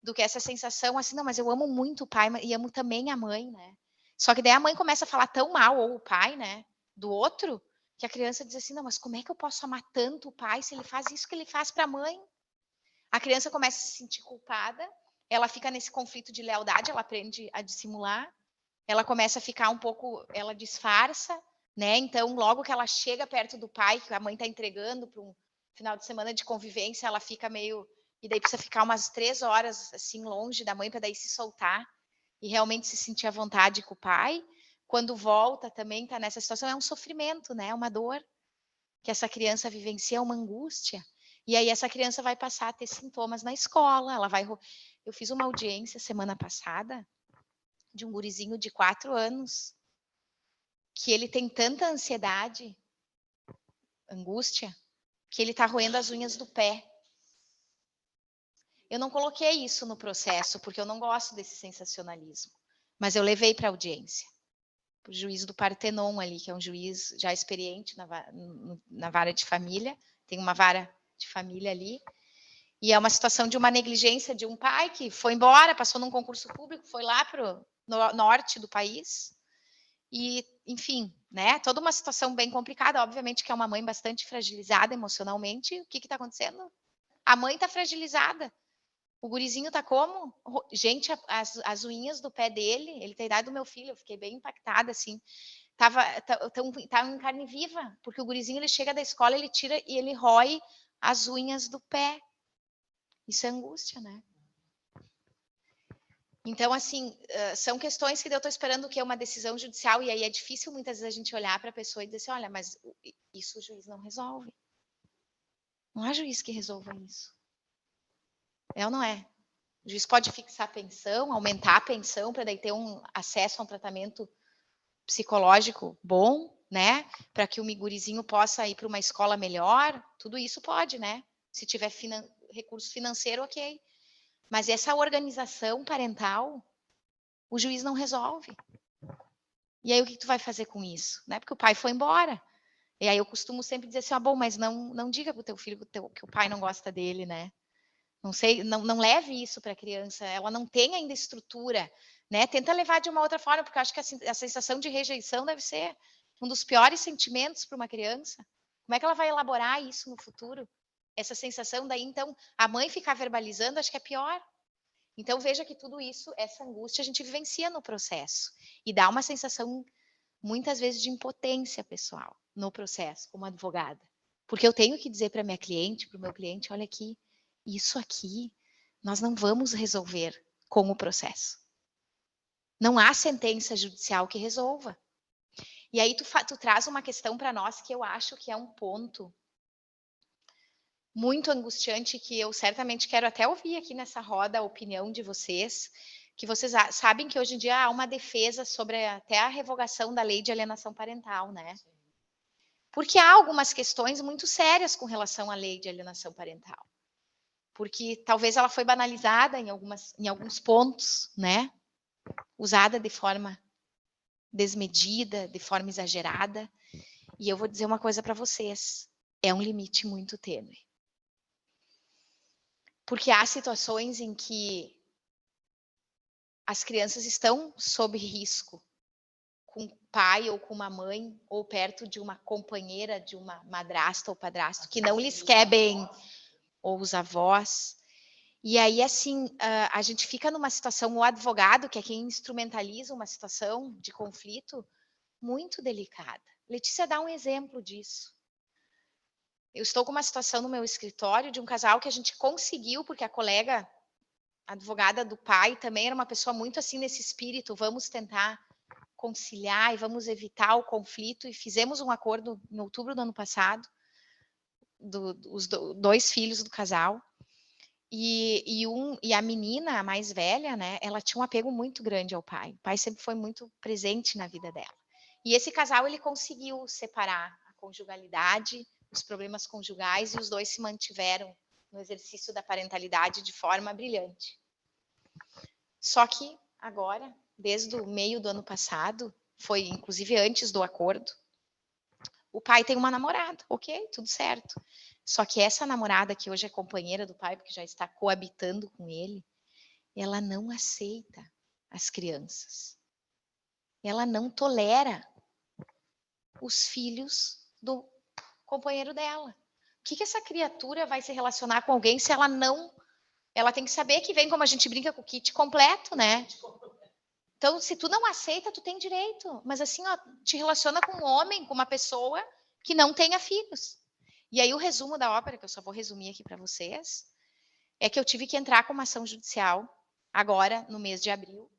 do que essa sensação, assim, não, mas eu amo muito o pai e amo também a mãe, né? Só que daí a mãe começa a falar tão mal, ou o pai, né, do outro, que a criança diz assim, não, mas como é que eu posso amar tanto o pai se ele faz isso que ele faz para a mãe? A criança começa a se sentir culpada, ela fica nesse conflito de lealdade, ela aprende a dissimular, ela começa a ficar um pouco, ela disfarça, né? Então, logo que ela chega perto do pai, que a mãe está entregando para um final de semana de convivência, ela fica meio... E daí precisa ficar umas 3 horas, assim, longe da mãe, para daí se soltar e realmente se sentir à vontade com o pai. Quando volta também está nessa situação, é um sofrimento, né? É uma dor que essa criança vivencia, uma angústia. E aí essa criança vai passar a ter sintomas na escola, ela vai... Eu fiz uma audiência semana passada de um gurizinho de 4 anos, que ele tem tanta ansiedade, angústia, que ele está roendo as unhas do pé. Eu não coloquei isso no processo, porque eu não gosto desse sensacionalismo. Mas eu levei para a audiência. Para o juiz do Partenon ali, que é um juiz já experiente na vara de família. Tem uma vara de família ali. E é uma situação de uma negligência de um pai que foi embora, passou num concurso público, foi lá para o norte do país. E, enfim, né? Toda uma situação bem complicada. Obviamente que é uma mãe bastante fragilizada emocionalmente. O que está acontecendo? A mãe está fragilizada. O gurizinho tá como? Gente, as unhas do pé dele, ele tem a idade do meu filho, eu fiquei bem impactada, assim. Tá em carne viva, porque o gurizinho, ele chega da escola, ele tira e ele rói as unhas do pé. Isso é angústia, né? Então, assim, são questões que eu estou esperando o que é uma decisão judicial, e aí é difícil muitas vezes a gente olhar para a pessoa e dizer assim, olha, mas isso o juiz não resolve. Não há juiz que resolva isso. É ou não é? O juiz pode fixar a pensão, aumentar a pensão para daí ter um acesso a um tratamento psicológico bom, né? Para que o gurizinho possa ir para uma escola melhor. Tudo isso pode, né? Se tiver recurso financeiro, ok. Mas essa organização parental, o juiz não resolve. E aí o que tu vai fazer com isso? Né? Porque o pai foi embora. E aí eu costumo sempre dizer assim, bom, mas não diga para o teu filho que o pai não gosta dele, né? Não sei, não leve isso para a criança, ela não tem ainda estrutura, né? Tenta levar de uma outra forma, porque eu acho que a sensação de rejeição deve ser um dos piores sentimentos para uma criança. Como é que ela vai elaborar isso no futuro? Essa sensação daí, então, a mãe ficar verbalizando, acho que é pior. Então, veja que tudo isso, essa angústia, a gente vivencia no processo. E dá uma sensação, muitas vezes, de impotência pessoal no processo, como advogada. Porque eu tenho que dizer para minha cliente, para o meu cliente, olha aqui, isso aqui nós não vamos resolver com o processo. Não há sentença judicial que resolva. E aí tu traz uma questão para nós que eu acho que é um ponto muito angustiante, que eu certamente quero até ouvir aqui nessa roda a opinião de vocês, que vocês sabem que hoje em dia há uma defesa sobre até a revogação da lei de alienação parental, né? Porque há algumas questões muito sérias com relação à lei de alienação parental. Porque talvez ela foi banalizada em alguns pontos, né? Usada de forma desmedida, de forma exagerada. E eu vou dizer uma coisa para vocês, é um limite muito tênue. Porque há situações em que as crianças estão sob risco, com o pai ou com uma mãe, ou perto de uma companheira, de uma madrasta ou padrasto, que não lhes quer bem, ou os avós. E aí, assim, a gente fica numa situação, o advogado, que é quem instrumentaliza uma situação de conflito, muito delicada. Letícia dá um exemplo disso. Eu estou com uma situação no meu escritório de um casal que a gente conseguiu, porque a colega advogada do pai também era uma pessoa muito assim nesse espírito, vamos tentar conciliar e vamos evitar o conflito, e fizemos um acordo em outubro do ano passado, os dois filhos do casal, e a menina, a mais velha, né, ela tinha um apego muito grande ao pai, o pai sempre foi muito presente na vida dela, e esse casal, ele conseguiu separar a conjugalidade, os problemas conjugais, e os dois se mantiveram no exercício da parentalidade de forma brilhante. Só que agora, desde o meio do ano passado, foi inclusive antes do acordo, o pai tem uma namorada, ok, tudo certo. Só que essa namorada, que hoje é companheira do pai, porque já está coabitando com ele, ela não aceita as crianças. Ela não tolera os filhos do companheiro dela. O que essa criatura vai se relacionar com alguém se ela não... Ela tem que saber que vem, como a gente brinca, com o kit completo, né? Então, se tu não aceita, tu tem direito. Mas assim, ó, te relaciona com um homem, com uma pessoa que não tenha filhos. E aí o resumo da ópera, que eu só vou resumir aqui para vocês, é que eu tive que entrar com uma ação judicial agora, no mês de abril,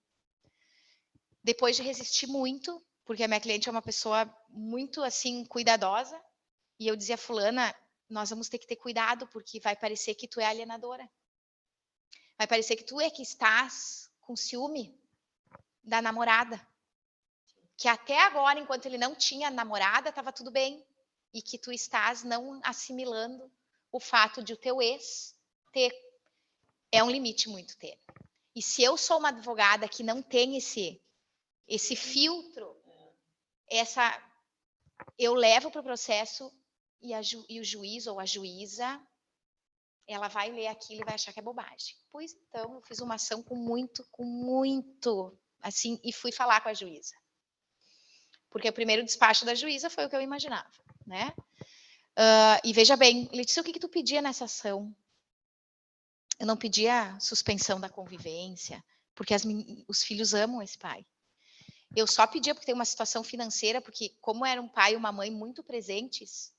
depois de resistir muito, porque a minha cliente é uma pessoa muito, assim, cuidadosa, e eu dizia, fulana, nós vamos ter que ter cuidado, porque vai parecer que tu é alienadora. Vai parecer que tu é que estás com ciúme da namorada. Que até agora, enquanto ele não tinha namorada, estava tudo bem. E que tu estás não assimilando o fato de o teu ex ter... É um limite muito tênue. E se eu sou uma advogada que não tem esse filtro, eu levo para o processo e o juiz ou a juíza ela vai ler aquilo e vai achar que é bobagem. Pois então, eu fiz uma ação com muito, assim, e fui falar com a juíza. Porque o primeiro despacho da juíza foi o que eu imaginava, né? E veja bem, Letícia, o que tu pedia nessa ação? Eu não pedia suspensão da convivência, porque os filhos amam esse pai. Eu só pedia porque tem uma situação financeira, porque como era um pai e uma mãe muito presentes,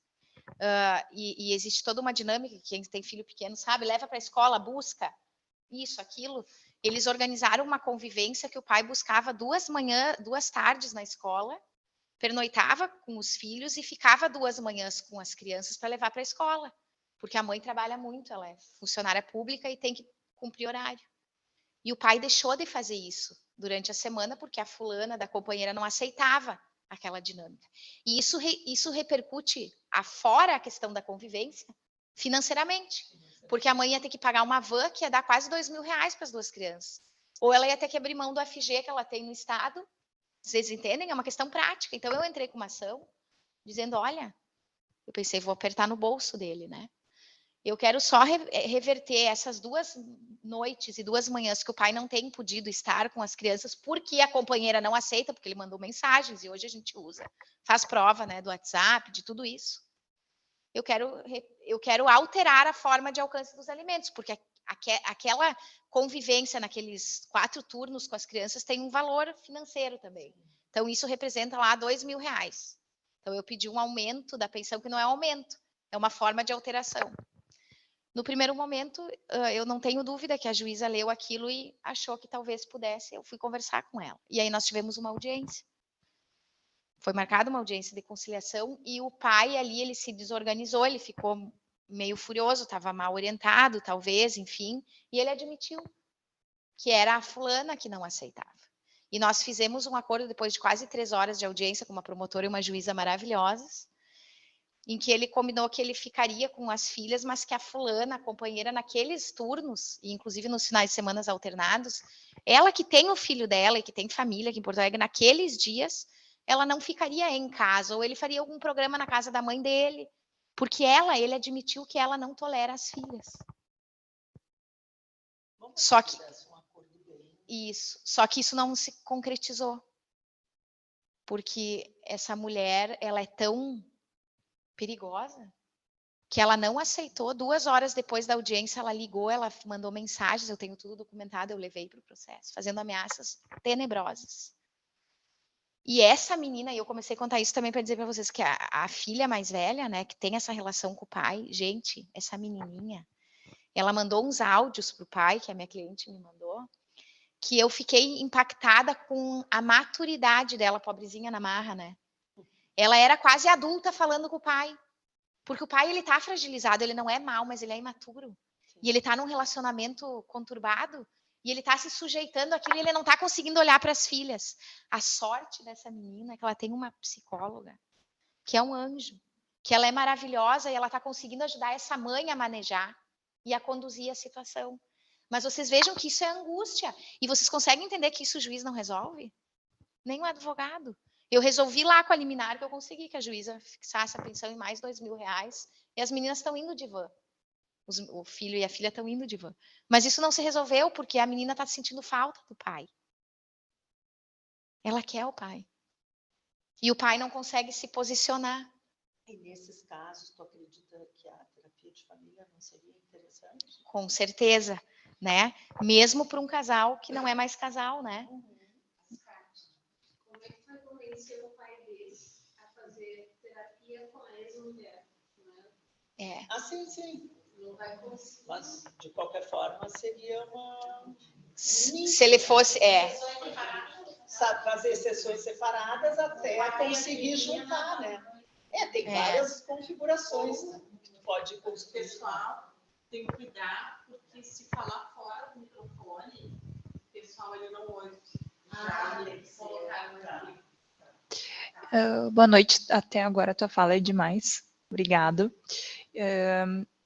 e existe toda uma dinâmica, quem tem filho pequeno sabe, leva para a escola, busca isso, aquilo. Eles organizaram uma convivência que o pai buscava 2 tardes na escola, pernoitava com os filhos e ficava 2 manhãs com as crianças para levar para a escola. Porque a mãe trabalha muito, ela é funcionária pública e tem que cumprir horário. E o pai deixou de fazer isso durante a semana porque a fulana da companheira não aceitava aquela dinâmica. E isso repercute afora a questão da convivência financeiramente. Porque a mãe ia ter que pagar uma van que ia dar quase R$2.000 para as 2 crianças. Ou ela ia ter que abrir mão do FG que ela tem no estado. Vocês entendem? É uma questão prática. Então, eu entrei com uma ação dizendo, olha, eu pensei, vou apertar no bolso dele, né? Eu quero só reverter essas 2 noites e 2 manhãs que o pai não tem podido estar com as crianças porque a companheira não aceita, porque ele mandou mensagens e hoje a gente usa, faz prova, né, do WhatsApp, de tudo isso. Eu quero alterar a forma de alcance dos alimentos, porque aquela convivência naqueles 4 turnos com as crianças tem um valor financeiro também. Então, isso representa lá R$2.000. Então, eu pedi um aumento da pensão, que não é aumento, é uma forma de alteração. No primeiro momento, eu não tenho dúvida que a juíza leu aquilo e achou que talvez pudesse. Eu fui conversar com ela. E aí nós tivemos uma audiência. Foi marcada uma audiência de conciliação e o pai ali, ele se desorganizou, ele ficou meio furioso, estava mal orientado, talvez, enfim. E ele admitiu que era a fulana que não aceitava. E nós fizemos um acordo depois de quase 3 horas de audiência com uma promotora e uma juíza maravilhosas, em que ele combinou que ele ficaria com as filhas, mas que a fulana, a companheira, naqueles turnos, e inclusive nos finais de semana alternados, ela que tem o filho dela e que tem família aqui em Porto Alegre, naqueles dias, ela não ficaria em casa, ou ele faria algum programa na casa da mãe dele, porque ele admitiu que ela não tolera as filhas. Só que isso não se concretizou, porque essa mulher, ela é tão perigosa que ela não aceitou. 2 horas depois da audiência, ela ligou, ela mandou mensagens, eu tenho tudo documentado, eu levei para o processo, fazendo ameaças tenebrosas. E essa menina, e eu comecei a contar isso também para dizer para vocês que a filha mais velha, né, que tem essa relação com o pai, gente, essa menininha, ela mandou uns áudios para o pai, que a minha cliente me mandou, que eu fiquei impactada com a maturidade dela, pobrezinha na marra, né? Ela era quase adulta falando com o pai. Porque o pai, ele tá fragilizado, ele não é mau, mas ele é imaturo. E ele tá num relacionamento conturbado, e ele tá se sujeitando àquilo, e ele não tá conseguindo olhar para as filhas. A sorte dessa menina é que ela tem uma psicóloga, que é um anjo, que ela é maravilhosa, e ela tá conseguindo ajudar essa mãe a manejar e a conduzir a situação. Mas vocês vejam que isso é angústia. E vocês conseguem entender que isso o juiz não resolve? Nem o advogado. Eu resolvi lá com a liminar que eu consegui que a juíza fixasse a pensão em mais R$2.000 e as meninas estão indo de van. O filho e a filha estão indo de van. Mas isso não se resolveu porque a menina está sentindo falta do pai. Ela quer o pai. E o pai não consegue se posicionar. E nesses casos, tu acredita que a terapia de família não seria interessante? Com certeza, né? Mesmo para um casal que não é mais casal, né? Como é que vai convencer o pai dele a fazer terapia com a ex-mulher? É. Ah, sim. Não vai conseguir. Mas, de qualquer forma, seria uma... Se ele fosse... fazer sessões separadas até conseguir juntar, né? Tem várias configurações, né, que tu pode construir. Pessoal, tem que cuidar, porque se falar fora do microfone, o pessoal ele não ouve. Boa noite, até agora a tua fala é demais, obrigado.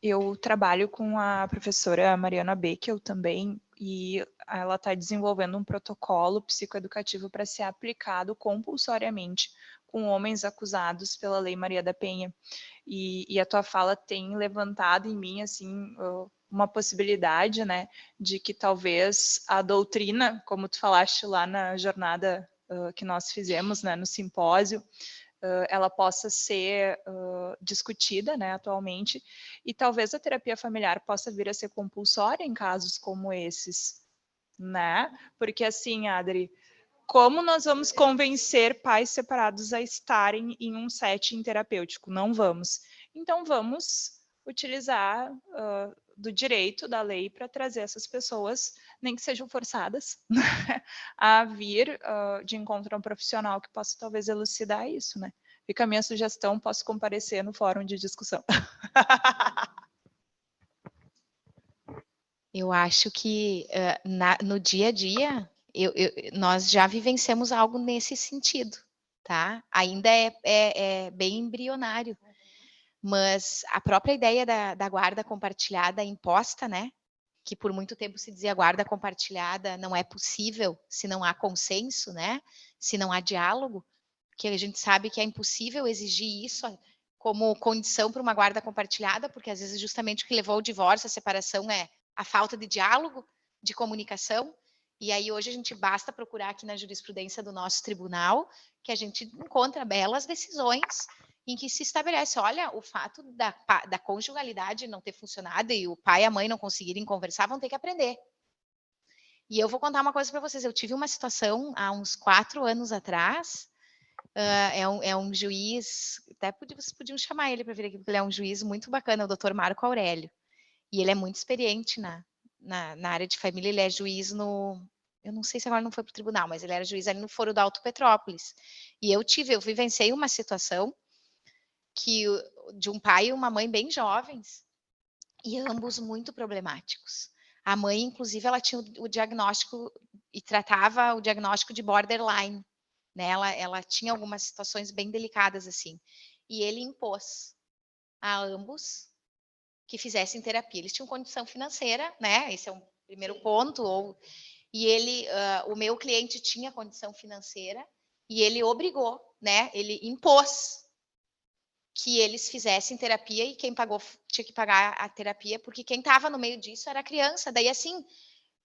Eu trabalho com a professora Mariana Beckel também, e ela está desenvolvendo um protocolo psicoeducativo para ser aplicado compulsoriamente com homens acusados pela Lei Maria da Penha. E a tua fala tem levantado em mim, assim, uma possibilidade, né, de que talvez a doutrina, como tu falaste lá na jornada que nós fizemos, né, no simpósio, ela possa ser discutida, né, atualmente, e talvez a terapia familiar possa vir a ser compulsória em casos como esses, né? Porque assim, Adri, como nós vamos convencer pais separados a estarem em um setting terapêutico? Não vamos. Então, vamos utilizar do direito da lei para trazer essas pessoas, nem que sejam forçadas, a vir de encontro a um profissional que possa talvez elucidar isso, né? Fica a minha sugestão, posso comparecer no fórum de discussão. Eu acho que no dia a dia, nós já vivenciamos algo nesse sentido, tá? Ainda é bem embrionário, mas a própria ideia da guarda compartilhada imposta, né? Que por muito tempo se dizia guarda compartilhada não é possível se não há consenso, né? Se não há diálogo, que a gente sabe que é impossível exigir isso como condição para uma guarda compartilhada, porque às vezes justamente o que levou ao divórcio, a separação é a falta de diálogo, de comunicação. E aí hoje a gente basta procurar aqui na jurisprudência do nosso tribunal que a gente encontra belas decisões em que se estabelece, olha, o fato da conjugalidade não ter funcionado e o pai e a mãe não conseguirem conversar, vão ter que aprender. E eu vou contar uma coisa para vocês. Eu tive uma situação há uns 4 anos atrás. É um juiz, até vocês podiam chamar ele para vir aqui, porque ele é um juiz muito bacana, o doutor Marco Aurélio. E ele é muito experiente na área de família, ele é juiz eu não sei se agora não foi para o tribunal, mas ele era juiz ali no Foro do Alto Petrópolis. E eu vivenciei uma situação de um pai e uma mãe bem jovens, e ambos muito problemáticos. A mãe, inclusive, ela tinha o diagnóstico e tratava o diagnóstico de borderline, né? Ela tinha algumas situações bem delicadas assim. E ele impôs a ambos que fizessem terapia. Eles tinham condição financeira, né? Esse é um primeiro ponto. O meu cliente tinha condição financeira e ele obrigou, né? Ele impôs que eles fizessem terapia e quem pagou tinha que pagar a terapia, porque quem estava no meio disso era a criança. Daí, assim,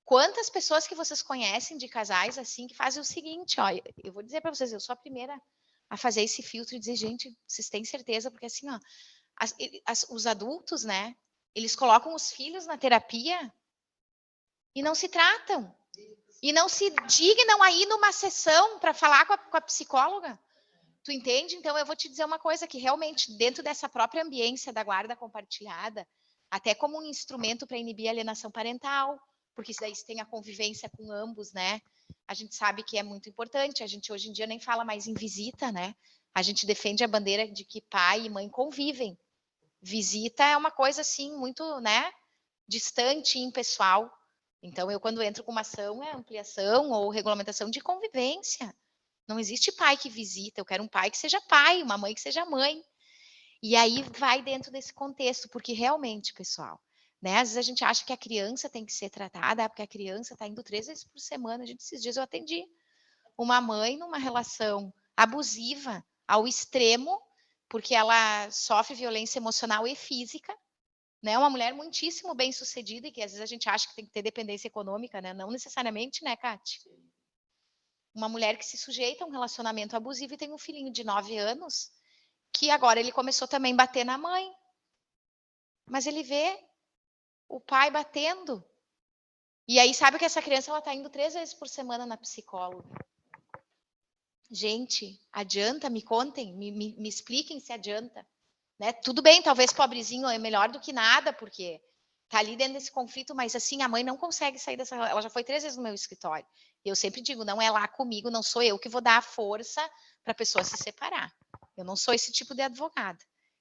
quantas pessoas que vocês conhecem de casais assim que fazem o seguinte, ó, eu vou dizer para vocês, eu sou a primeira a fazer esse filtro e dizer, gente, vocês têm certeza? Porque assim, ó, os adultos, né, eles colocam os filhos na terapia e não se tratam. E não se dignam a ir numa sessão para falar com a psicóloga. Tu entende? Então, eu vou te dizer uma coisa, que realmente, dentro dessa própria ambiência da guarda compartilhada, até como um instrumento para inibir a alienação parental, porque daí se tem a convivência com ambos, né? A gente sabe que é muito importante, a gente hoje em dia nem fala mais em visita, né? A gente defende a bandeira de que pai e mãe convivem. Visita é uma coisa, assim, muito, né? Distante e impessoal. Então, eu quando entro com uma ação, é ampliação ou regulamentação de convivência. Não existe pai que visita, eu quero um pai que seja pai, uma mãe que seja mãe. E aí vai dentro desse contexto, porque realmente, pessoal, né? Às vezes a gente acha que a criança tem que ser tratada, porque a criança está indo 3 vezes por semana. Esses dias eu atendi uma mãe numa relação abusiva ao extremo, porque ela sofre violência emocional e física, né? Uma mulher muitíssimo bem-sucedida, e que às vezes a gente acha que tem que ter dependência econômica, né? Não necessariamente, né, Kate? Uma mulher que se sujeita a um relacionamento abusivo e tem um filhinho de 9 anos, que agora ele começou também a bater na mãe. Mas ele vê o pai batendo. E aí sabe que essa criança ela está indo 3 vezes por semana na psicóloga. Gente, adianta? Me contem, me expliquem se adianta. Né? Tudo bem, talvez pobrezinho é melhor do que nada, porque tá ali dentro desse conflito, mas assim, a mãe não consegue sair dessa... Ela já foi 3 vezes no meu escritório. E eu sempre digo, não é lá comigo, não sou eu que vou dar a força para a pessoa se separar. Eu não sou esse tipo de advogada.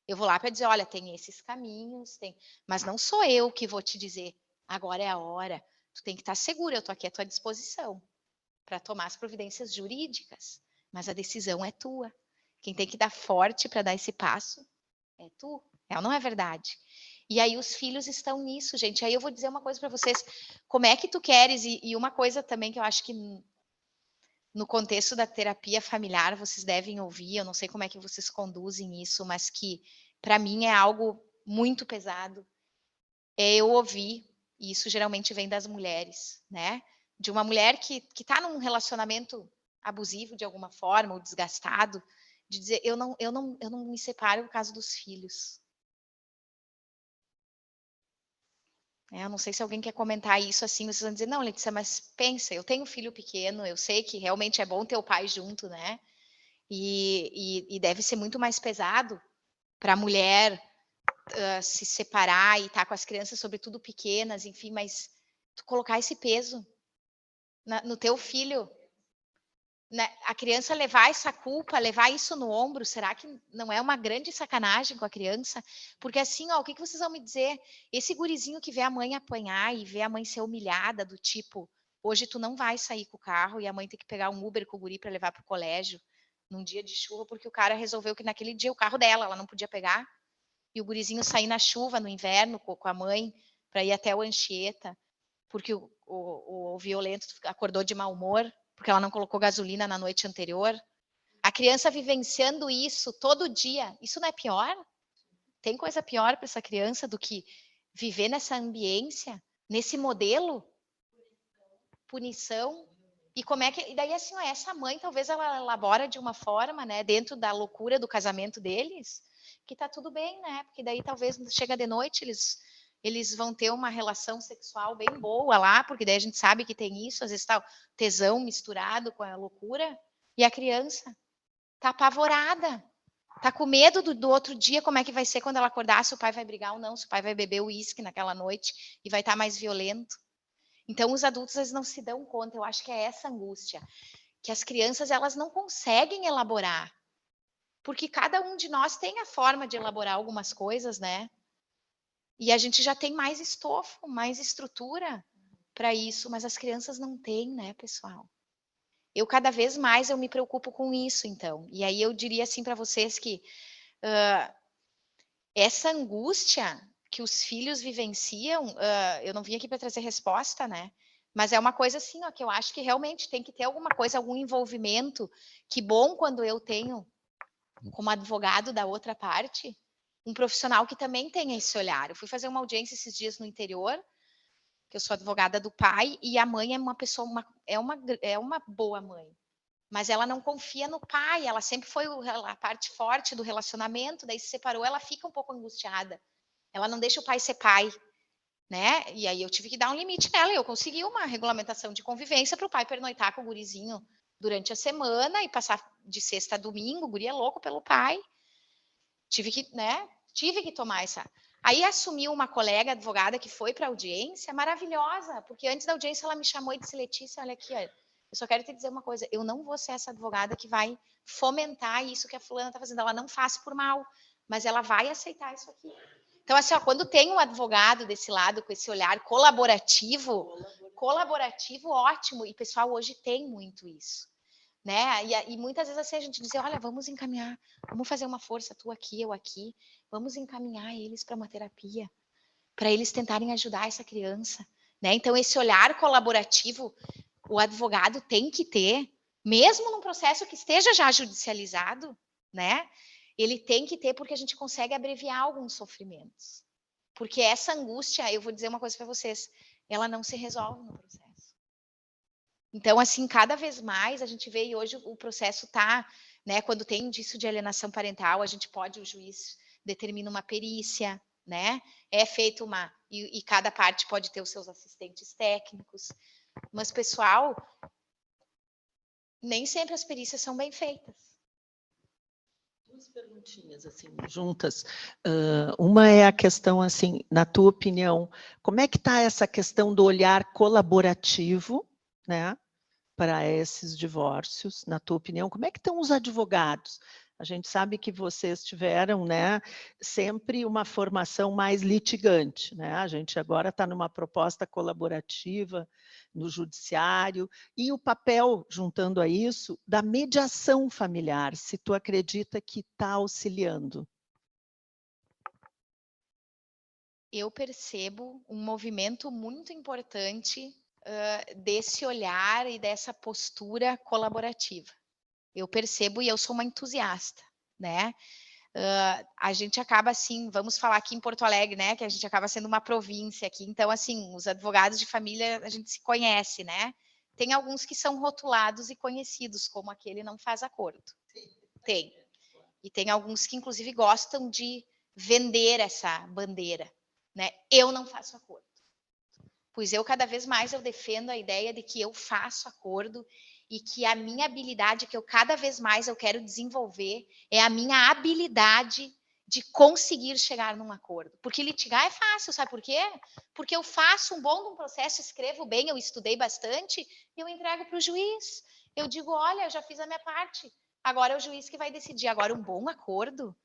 Eu vou lá para dizer, olha, tem esses caminhos, mas não sou eu que vou te dizer, agora é a hora. Tu tem que estar segura, eu estou aqui à tua disposição para tomar as providências jurídicas, mas a decisão é tua. Quem tem que dar forte para dar esse passo é tu. Não é verdade? E aí os filhos estão nisso, gente. Aí eu vou dizer uma coisa para vocês. Como é que tu queres? E uma coisa também que eu acho que no contexto da terapia familiar vocês devem ouvir, eu não sei como é que vocês conduzem isso, mas que para mim é algo muito pesado. é eu ouvir, e isso geralmente vem das mulheres, né? De uma mulher que está num relacionamento abusivo de alguma forma, ou desgastado, de dizer, eu não me separo por causa dos filhos. Eu não sei se alguém quer comentar isso assim, vocês vão dizer, não, Letícia, mas pensa, eu tenho um filho pequeno, eu sei que realmente é bom ter o pai junto, né? E deve ser muito mais pesado para a mulher se separar e estar com as crianças, sobretudo pequenas, enfim, mas tu colocar esse peso no teu filho, né? A criança levar essa culpa, levar isso no ombro, será que não é uma grande sacanagem com a criança? Porque assim, ó, o que vocês vão me dizer? Esse gurizinho que vê a mãe apanhar e vê a mãe ser humilhada, do tipo, hoje tu não vai sair com o carro e a mãe tem que pegar um Uber com o guri para levar para o colégio num dia de chuva, porque o cara resolveu que naquele dia o carro dela, ela não podia pegar, e o gurizinho sair na chuva no inverno com a mãe para ir até o Anchieta, porque o violento acordou de mau humor, porque ela não colocou gasolina na noite anterior. A criança vivenciando isso todo dia, isso não é pior? Tem coisa pior para essa criança do que viver nessa ambiência, nesse modelo? Punição. E como é que... E daí, assim, ó, essa mãe, talvez ela elabora de uma forma, né, dentro da loucura do casamento deles, que tá tudo bem, né? Porque daí, talvez, chega de noite, eles vão ter uma relação sexual bem boa lá, porque daí a gente sabe que tem isso, às vezes tá o tesão misturado com a loucura, e a criança tá apavorada, tá com medo do outro dia, como é que vai ser quando ela acordar, se o pai vai brigar ou não, se o pai vai beber uísque naquela noite e vai estar mais violento. Então, os adultos, eles não se dão conta, eu acho que é essa angústia, que as crianças, elas não conseguem elaborar, porque cada um de nós tem a forma de elaborar algumas coisas, né? E a gente já tem mais estofo, mais estrutura para isso, mas as crianças não têm, né, pessoal? Eu cada vez mais eu me preocupo com isso, então. E aí eu diria assim para vocês que essa angústia que os filhos vivenciam, eu não vim aqui para trazer resposta, né? Mas é uma coisa assim, ó, que eu acho que realmente tem que ter alguma coisa, algum envolvimento. Que bom quando eu tenho, como advogado da outra parte, um profissional que também tenha esse olhar. Eu fui fazer uma audiência esses dias no interior, que eu sou advogada do pai, e a mãe é uma pessoa, é uma boa mãe. Mas ela não confia no pai, ela sempre foi a parte forte do relacionamento, daí se separou, ela fica um pouco angustiada. Ela não deixa o pai ser pai, né? E aí eu tive que dar um limite nela, e eu consegui uma regulamentação de convivência para o pai pernoitar com o gurizinho durante a semana e passar de sexta a domingo, o guri é louco pelo pai. Tive que tomar essa. Aí assumiu uma colega advogada que foi para a audiência, maravilhosa, porque antes da audiência ela me chamou e disse, Letícia, olha aqui, olha, eu só quero te dizer uma coisa, eu não vou ser essa advogada que vai fomentar isso que a fulana está fazendo, ela não faz por mal, mas ela vai aceitar isso aqui. Então, assim, ó, quando tem um advogado desse lado, com esse olhar colaborativo, ótimo, e pessoal, hoje tem muito isso. Né? E muitas vezes assim a gente diz, olha, vamos encaminhar, vamos fazer uma força, tu aqui, eu aqui, vamos encaminhar eles para uma terapia, para eles tentarem ajudar essa criança, né? Então esse olhar colaborativo o advogado tem que ter, mesmo num processo que esteja já judicializado, né? Ele tem que ter, porque a gente consegue abreviar alguns sofrimentos. Porque essa angústia, eu vou dizer uma coisa para vocês, ela não se resolve no processo. Então, assim, cada vez mais a gente vê, e hoje o processo está, né? Quando tem indício de alienação parental, o juiz determina uma perícia, né? É feito e cada parte pode ter os seus assistentes técnicos. Mas, pessoal, nem sempre as perícias são bem feitas. Duas perguntinhas, assim, juntas. Uma é a questão, assim, na tua opinião, como é que está essa questão do olhar colaborativo, né, para esses divórcios, na tua opinião? Como é que estão os advogados? A gente sabe que vocês tiveram, né, sempre uma formação mais litigante, né? A gente agora está numa proposta colaborativa no judiciário, e o papel, juntando a isso, da mediação familiar, se tu acredita que está auxiliando. Eu percebo um movimento muito importante desse olhar e dessa postura colaborativa. Eu percebo e eu sou uma entusiasta, né? a gente acaba, assim, vamos falar aqui em Porto Alegre, né, que a gente acaba sendo uma província aqui, então, assim, os advogados de família, a gente se conhece, né? Tem alguns que são rotulados e conhecidos, como aquele não faz acordo. Tem. E tem alguns que, inclusive, gostam de vender essa bandeira, né? Eu não faço acordo. Pois cada vez mais eu defendo a ideia de que eu faço acordo e que a minha habilidade, que cada vez mais eu quero desenvolver, é a minha habilidade de conseguir chegar num acordo. Porque litigar é fácil, sabe por quê? Porque eu faço um bom processo, escrevo bem, eu estudei bastante, e eu entrego para o juiz. Eu digo, olha, eu já fiz a minha parte, agora é o juiz que vai decidir. Agora, um bom acordo,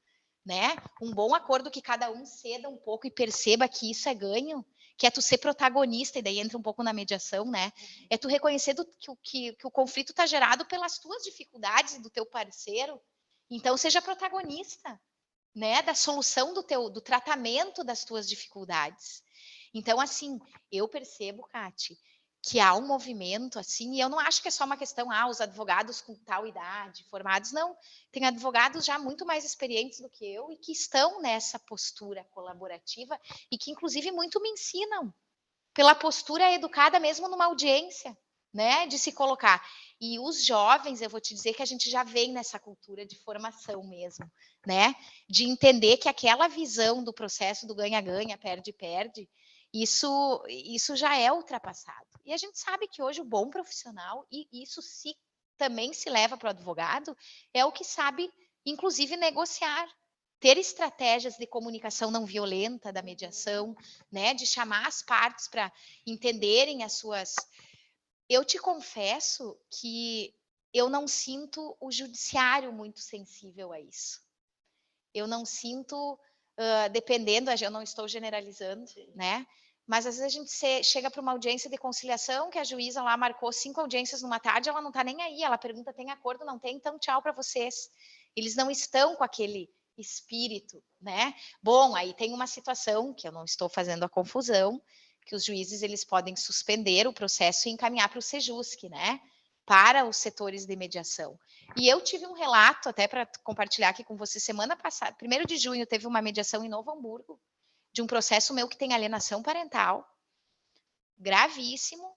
né? Um bom acordo que cada um ceda um pouco e perceba que isso é ganho, que é tu ser protagonista, e daí entra um pouco na mediação, né? É tu reconhecer que o conflito está gerado pelas tuas dificuldades e do teu parceiro. Então, seja protagonista, né? Da solução do tratamento das tuas dificuldades. Então, assim, eu percebo, Cati, que há um movimento, assim, e eu não acho que é só uma questão, os advogados com tal idade, formados, não. Tem advogados já muito mais experientes do que eu e que estão nessa postura colaborativa e que, inclusive, muito me ensinam pela postura educada mesmo numa audiência, né, de se colocar. E os jovens, eu vou te dizer que a gente já vem nessa cultura de formação mesmo, né, de entender que aquela visão do processo do ganha-ganha, perde-perde, isso já é ultrapassado. E a gente sabe que hoje o bom profissional, e isso também se leva para o advogado, é o que sabe, inclusive, negociar, ter estratégias de comunicação não violenta da mediação, né, de chamar as partes para entenderem as suas... Eu te confesso que eu não sinto o judiciário muito sensível a isso. Eu não sinto, dependendo, eu não estou generalizando, né? Mas às vezes a gente chega para uma audiência de conciliação, que a juíza lá marcou 5 audiências numa tarde, ela não está nem aí, ela pergunta, tem acordo? Não tem? Então tchau para vocês. Eles não estão com aquele espírito, né? Bom, aí tem uma situação, que eu não estou fazendo a confusão, que os juízes eles podem suspender o processo e encaminhar para o Sejusc, né? Para os setores de mediação. E eu tive um relato, até para compartilhar aqui com você, semana passada, 1º de junho, teve uma mediação em Novo Hamburgo, de um processo meu que tem alienação parental, gravíssimo,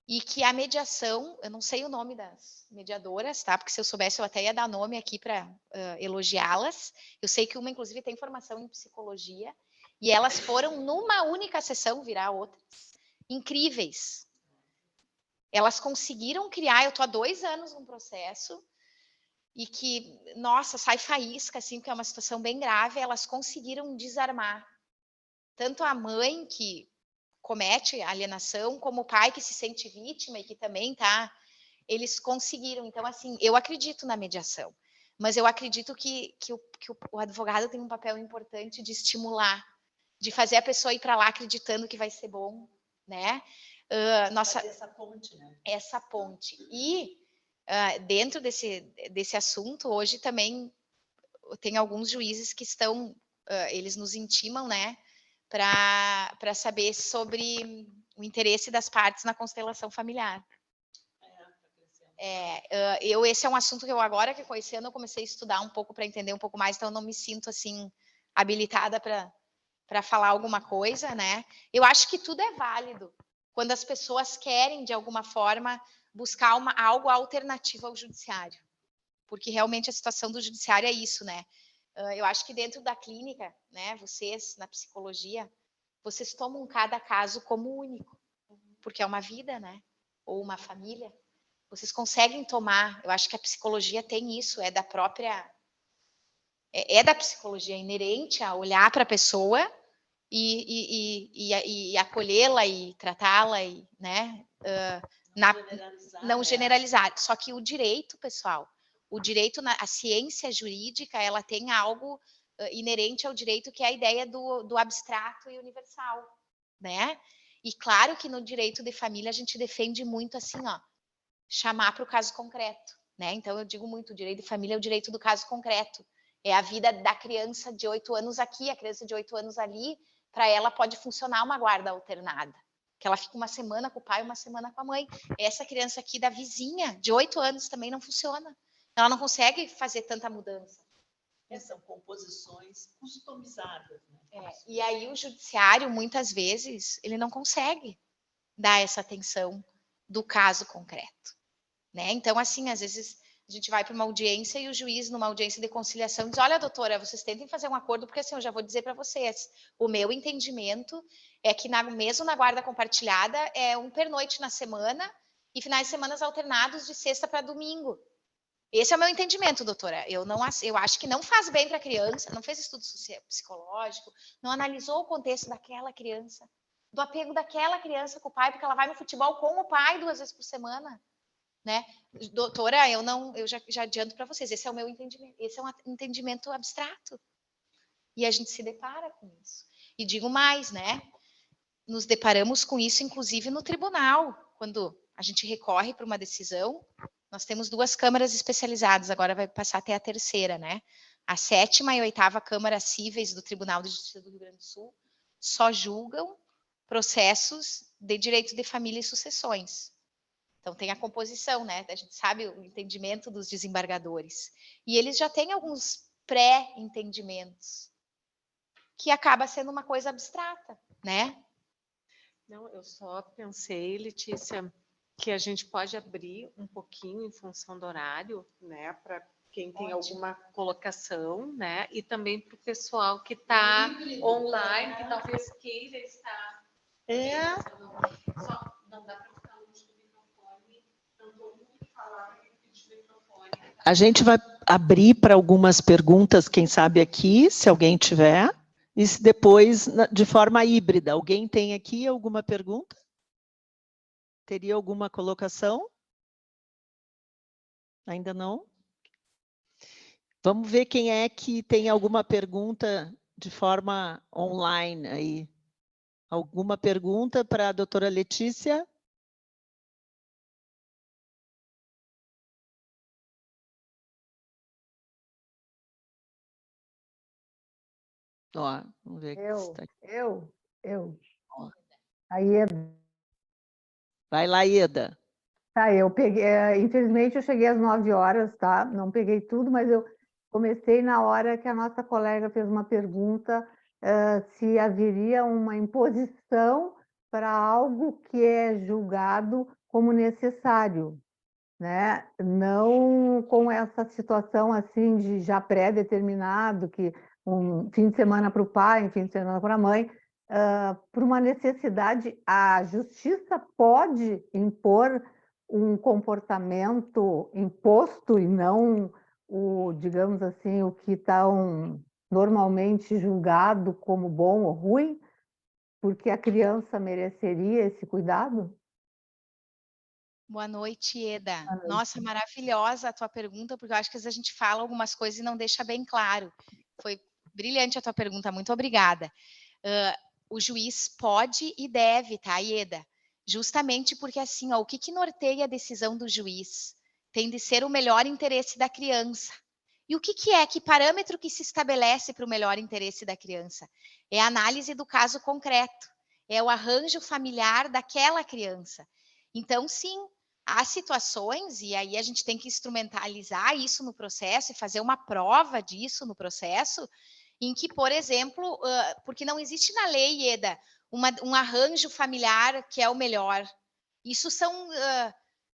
e que a mediação, eu não sei o nome das mediadoras, tá? Porque se eu soubesse, eu até ia dar nome aqui para elogiá-las. Eu sei que uma, inclusive, tem formação em psicologia, e elas foram, numa única sessão, virar outras, incríveis. Elas conseguiram criar, eu estou há 2 anos num processo, e que, nossa, sai faísca, assim, porque é uma situação bem grave, elas conseguiram desarmar tanto a mãe que comete alienação, como o pai que se sente vítima e que também eles conseguiram. Então, assim, eu acredito na mediação, mas eu acredito que o advogado tem um papel importante de estimular, de fazer a pessoa ir para lá acreditando que vai ser bom, né? Fazer essa ponte, né? Essa ponte. E dentro desse assunto, hoje também tem alguns juízes que estão, eles nos intimam, né, para saber sobre o interesse das partes na constelação familiar. Esse é um assunto que eu agora que conhecendo, eu comecei a estudar um pouco para entender um pouco mais, então eu não me sinto assim habilitada para falar alguma coisa, né? Eu acho que tudo é válido quando as pessoas querem de alguma forma buscar algo alternativo ao judiciário, porque realmente a situação do judiciário é isso, né? Eu acho que dentro da clínica, né, vocês, na psicologia, vocês tomam cada caso como único, porque é uma vida, né? Ou uma família. Vocês conseguem tomar, eu acho que a psicologia tem isso, é da própria... É da psicologia, inerente a olhar para a pessoa e acolhê-la e tratá-la, né? Não generalizar. Só que o direito, pessoal, o direito, a ciência jurídica, ela tem algo inerente ao direito, que é a ideia do abstrato e universal, né? E claro que no direito de família a gente defende muito assim, chamar para o caso concreto, né? Então eu digo muito, o direito de família é o direito do caso concreto. É a vida da criança de 8 anos aqui, a criança de 8 anos ali, para ela pode funcionar uma guarda alternada. Que ela fica uma semana com o pai, uma semana com a mãe. Essa criança aqui da vizinha, de 8 anos, também não funciona. Ela não consegue fazer tanta mudança. São composições customizadas. Né? E aí o judiciário, muitas vezes, ele não consegue dar essa atenção do caso concreto. Né? Então, assim, às vezes a gente vai para uma audiência e o juiz, numa audiência de conciliação, diz: olha, doutora, vocês tentem fazer um acordo, porque assim, eu já vou dizer para vocês, o meu entendimento é que mesmo na guarda compartilhada é um pernoite na semana e finais de semana alternados de sexta para domingo. Esse é o meu entendimento, doutora. Eu acho que não faz bem para a criança, não fez estudo psicológico, não analisou o contexto daquela criança, do apego daquela criança com o pai, porque ela vai no futebol com o pai 2 vezes por semana. Né? Doutora, eu já adianto para vocês, esse é o meu entendimento, esse é um entendimento abstrato. E a gente se depara com isso. E digo mais, né? Nos deparamos com isso, inclusive, no tribunal, quando a gente recorre para uma decisão. Nós temos 2 câmaras especializadas, agora vai passar até a 3ª, né? A 7ª e 8ª Câmara Cíveis do Tribunal de Justiça do Rio Grande do Sul só julgam processos de direito de família e sucessões. Então, tem a composição, né? A gente sabe o entendimento dos desembargadores. E eles já têm alguns pré-entendimentos, que acaba sendo uma coisa abstrata, né? Não, eu só pensei, Letícia, que a gente pode abrir um pouquinho em função do horário, né? Para quem tem alguma colocação, né? E também para o pessoal que está online, que talvez queira estar. Só não dá para ficar longe do microfone, não todo mundo que falar tem que pedir o microfone. A gente vai abrir para algumas perguntas, quem sabe aqui, se alguém tiver, e se depois de forma híbrida. Alguém tem aqui alguma pergunta? Teria alguma colocação? Ainda não? Vamos ver quem é que tem alguma pergunta de forma online aí. Alguma pergunta para a doutora Letícia? Ó, vamos ver aqui se está aqui. Eu. A Ieda. Vai lá, Ieda. Tá, eu peguei, infelizmente eu cheguei às 9 horas, tá? Não peguei tudo, mas eu comecei na hora que a nossa colega fez uma pergunta se haveria uma imposição para algo que é julgado como necessário, né? Não com essa situação assim de já pré-determinado, que um fim de semana para o pai, um fim de semana para a mãe, por uma necessidade, a justiça pode impor um comportamento imposto e não o, digamos assim, o que está normalmente julgado como bom ou ruim, porque a criança mereceria esse cuidado? Boa noite, Eda. Boa noite. Nossa, maravilhosa a tua pergunta, porque eu acho que às vezes a gente fala algumas coisas e não deixa bem claro. Foi brilhante a tua pergunta, muito obrigada. O juiz pode e deve, tá, Ieda? Justamente porque assim, ó, o que norteia a decisão do juiz? Tem de ser o melhor interesse da criança. E o que é? Que parâmetro que se estabelece para o melhor interesse da criança? É a análise do caso concreto, é o arranjo familiar daquela criança. Então, sim, há situações, e aí a gente tem que instrumentalizar isso no processo e fazer uma prova disso no processo, em que, por exemplo, porque não existe na lei, Eda, um arranjo familiar que é o melhor. Isso são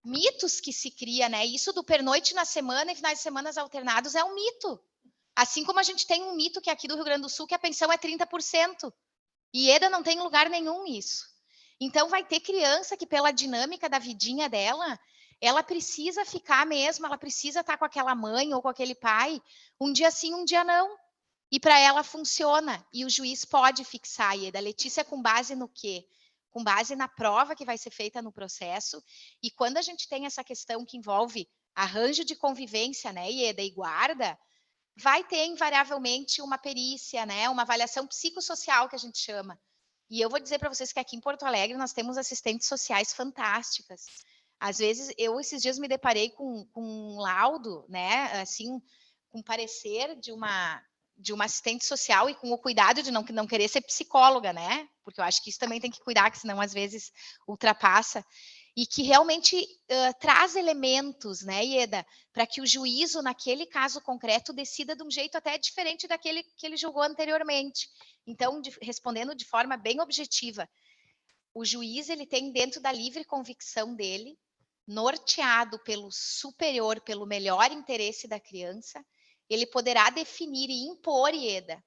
mitos que se cria, né? Isso do pernoite na semana e finais de semana alternados é um mito. Assim como a gente tem um mito que é aqui do Rio Grande do Sul, que a pensão é 30%. E Eda não tem lugar nenhum isso. Então, vai ter criança que, pela dinâmica da vidinha dela, ela precisa ficar mesmo, ela precisa estar com aquela mãe ou com aquele pai, um dia sim, um dia não. E para ela funciona. E o juiz pode fixar, Ieda. Letícia, com base no quê? Com base na prova que vai ser feita no processo. E quando a gente tem essa questão que envolve arranjo de convivência, né, Ieda, e guarda, vai ter invariavelmente uma perícia, né, uma avaliação psicossocial que a gente chama. E eu vou dizer para vocês que aqui em Porto Alegre nós temos assistentes sociais fantásticas. Às vezes, eu esses dias me deparei com um laudo, né, assim, com parecer de uma assistente social e com o cuidado de não querer ser psicóloga, né? Porque eu acho que isso também tem que cuidar, que senão às vezes ultrapassa. e que realmente traz elementos, né, Ieda, para que o juízo, naquele caso concreto, decida de um jeito até diferente daquele que ele julgou anteriormente. Então, respondendo de forma bem objetiva, o juiz ele tem dentro da livre convicção dele, norteado pelo superior, pelo melhor interesse da criança, ele poderá definir e impor, Ieda,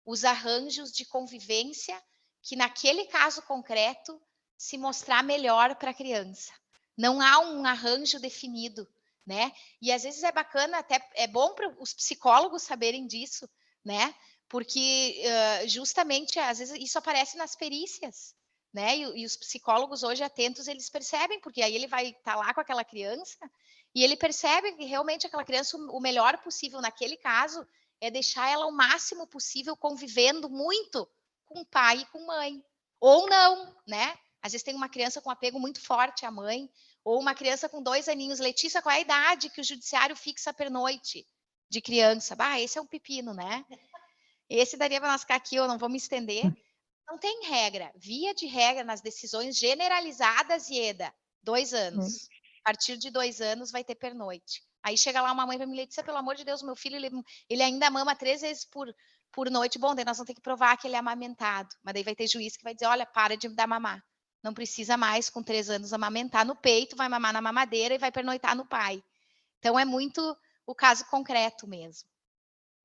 os arranjos de convivência que naquele caso concreto se mostrar melhor para a criança. Não há um arranjo definido, né? E às vezes é bacana, até é bom para os psicólogos saberem disso, né? Porque justamente às vezes isso aparece nas perícias, né? E os psicólogos hoje atentos, eles percebem, porque aí ele vai estar lá com aquela criança e ele percebe que realmente aquela criança, o melhor possível naquele caso, é deixar ela o máximo possível convivendo muito com pai e com mãe. Ou não, né? Às vezes tem uma criança com apego muito forte à mãe, ou uma criança com 2 aninhos. Letícia, qual é a idade que o judiciário fixa a pernoite de criança? Bah, esse é um pepino, né? Esse daria para nós ficar aqui, eu não vou me estender. Não tem regra. Via de regra, nas decisões generalizadas, Ieda, 2 anos. A partir de 2 anos vai ter pernoite. Aí chega lá uma mãe para mim, Letícia, pelo amor de Deus, meu filho, ele ainda mama 3 vezes por noite. Bom, daí nós vamos ter que provar que ele é amamentado. Mas daí vai ter juiz que vai dizer, olha, para de dar mamar. Não precisa mais, com 3 anos, amamentar no peito, vai mamar na mamadeira e vai pernoitar no pai. Então, é muito o caso concreto mesmo.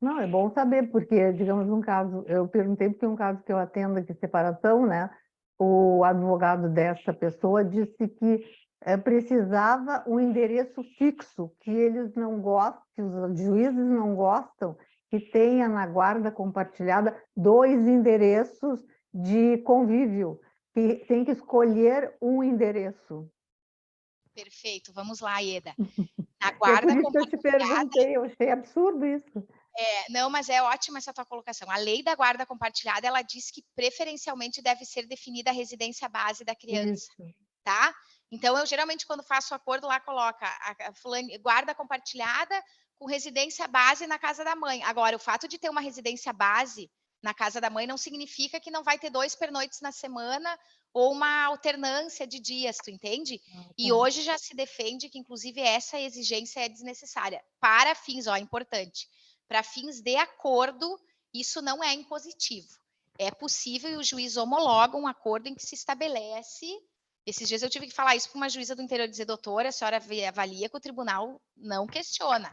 Não, é bom saber, porque, digamos, um caso, eu perguntei porque um caso que eu atendo de separação, né? O advogado dessa pessoa disse que precisava um endereço fixo, que eles não gostam, que os juízes não gostam, que tenha na guarda compartilhada 2 endereços de convívio, que tem que escolher um endereço. Perfeito, vamos lá, Ieda. Na É guarda por isso que eu te perguntei, eu achei absurdo isso. Não, mas é ótima essa tua colocação. A lei da guarda compartilhada, ela diz que preferencialmente deve ser definida a residência base da criança, tá? Então, eu geralmente, quando faço acordo, lá coloca a guarda compartilhada com residência base na casa da mãe. Agora, o fato de ter uma residência base na casa da mãe não significa que não vai ter 2 pernoites na semana ou uma alternância de dias, tu entende? E hoje já se defende que, inclusive, essa exigência é desnecessária. Para fins, ó, importante, para fins de acordo, isso não é impositivo. É possível e o juiz homologa um acordo em que se estabelece. Esses dias eu tive que falar isso para uma juíza do interior, dizer, doutora, a senhora avalia que o tribunal não questiona.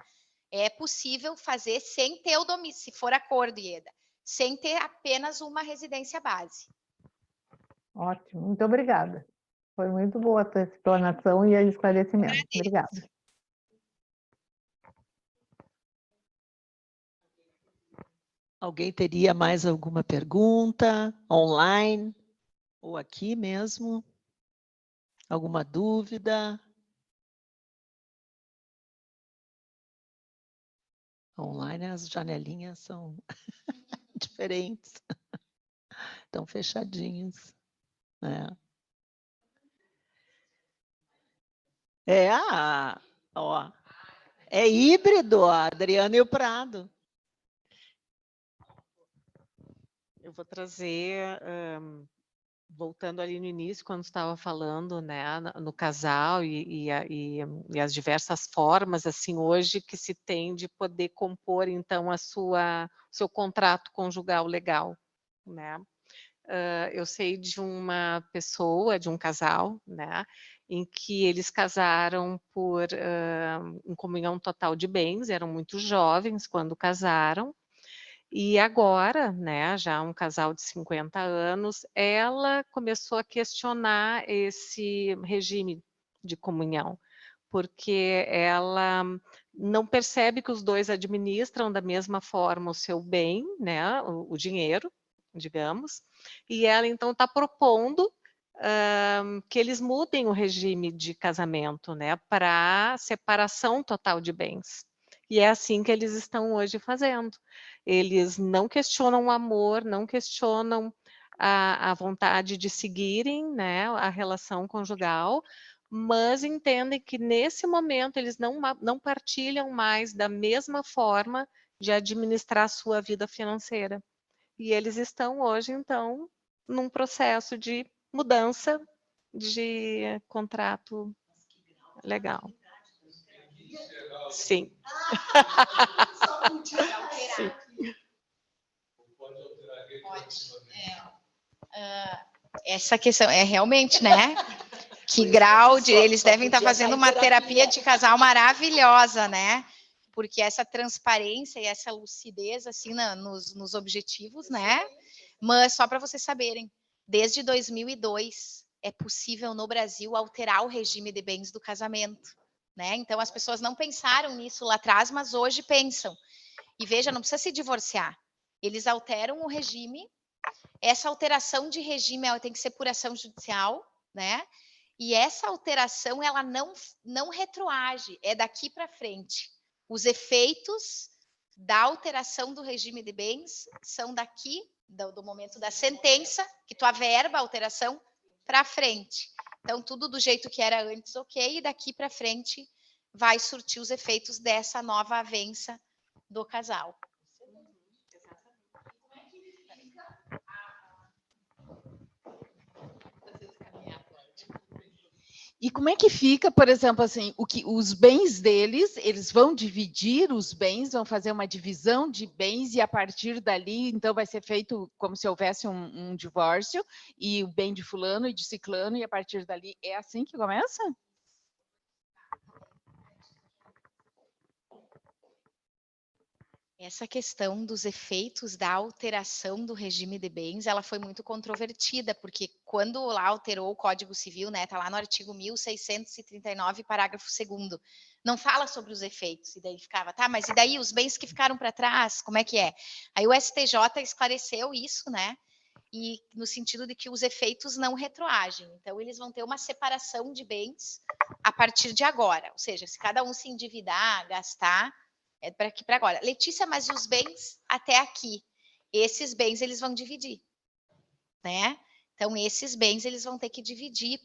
É possível fazer sem ter o domicílio, se for acordo, Ieda, sem ter apenas uma residência base. Ótimo, muito obrigada. Foi muito boa a tua explanação e o esclarecimento. Obrigada. Alguém teria mais alguma pergunta online ou aqui mesmo? Alguma dúvida? Online as janelinhas são diferentes, estão fechadinhas, né? Ó, é híbrido, a Adriana e o Prado. Eu vou trazer, voltando ali no início, quando estava falando, né, no casal e as diversas formas, assim, hoje que se tem de poder compor, então, seu contrato conjugal legal, né? Eu sei de uma pessoa, de um casal, né, em que eles casaram em comunhão total de bens, eram muito jovens quando casaram, e agora, né, já um casal de 50 anos, ela começou a questionar esse regime de comunhão, porque ela não percebe que os 2 administram da mesma forma o seu bem, né, o dinheiro, digamos, e ela então está propondo que eles mudem o regime de casamento, né, para separação total de bens. E é assim que eles estão hoje fazendo. Eles não questionam o amor, não questionam a vontade de seguirem, né, a relação conjugal, mas entendem que nesse momento eles não partilham mais da mesma forma de administrar a sua vida financeira. E eles estão hoje, então, num processo de mudança de contrato legal. Sim. Sim. Essa questão é realmente, né? Que grau de... Eles devem estar fazendo uma terapia de casal maravilhosa, né? Porque essa transparência e essa lucidez, assim, nos objetivos, né? Mas só para vocês saberem, desde 2002 é possível no Brasil alterar o regime de bens do casamento, né? Então as pessoas não pensaram nisso lá atrás, mas hoje pensam. E veja, não precisa se divorciar. Eles alteram o regime. Essa alteração de regime ela tem que ser por ação judicial, né? E essa alteração ela não retroage, é daqui para frente. Os efeitos da alteração do regime de bens são daqui do momento da sentença, que tu averba a alteração para frente. Então tudo do jeito que era antes, ok, e daqui para frente vai surtir os efeitos dessa nova avença do casal. E como é que fica, por exemplo, assim, os bens deles, eles vão dividir os bens, vão fazer uma divisão de bens e a partir dali, então vai ser feito como se houvesse um divórcio e o bem de fulano e de ciclano e a partir dali é assim que começa? Essa questão dos efeitos da alteração do regime de bens, ela foi muito controvertida, porque quando lá alterou o Código Civil, né, tá lá no artigo 1639, parágrafo 2º, não fala sobre os efeitos, e daí ficava, tá, mas e daí os bens que ficaram para trás, como é que é? Aí o STJ esclareceu isso, né, e no sentido de que os efeitos não retroagem, então eles vão ter uma separação de bens a partir de agora, ou seja, se cada um se endividar, gastar, é para aqui para agora. Letícia, mas os bens até aqui, esses bens eles vão dividir, né? Então esses bens eles vão ter que dividir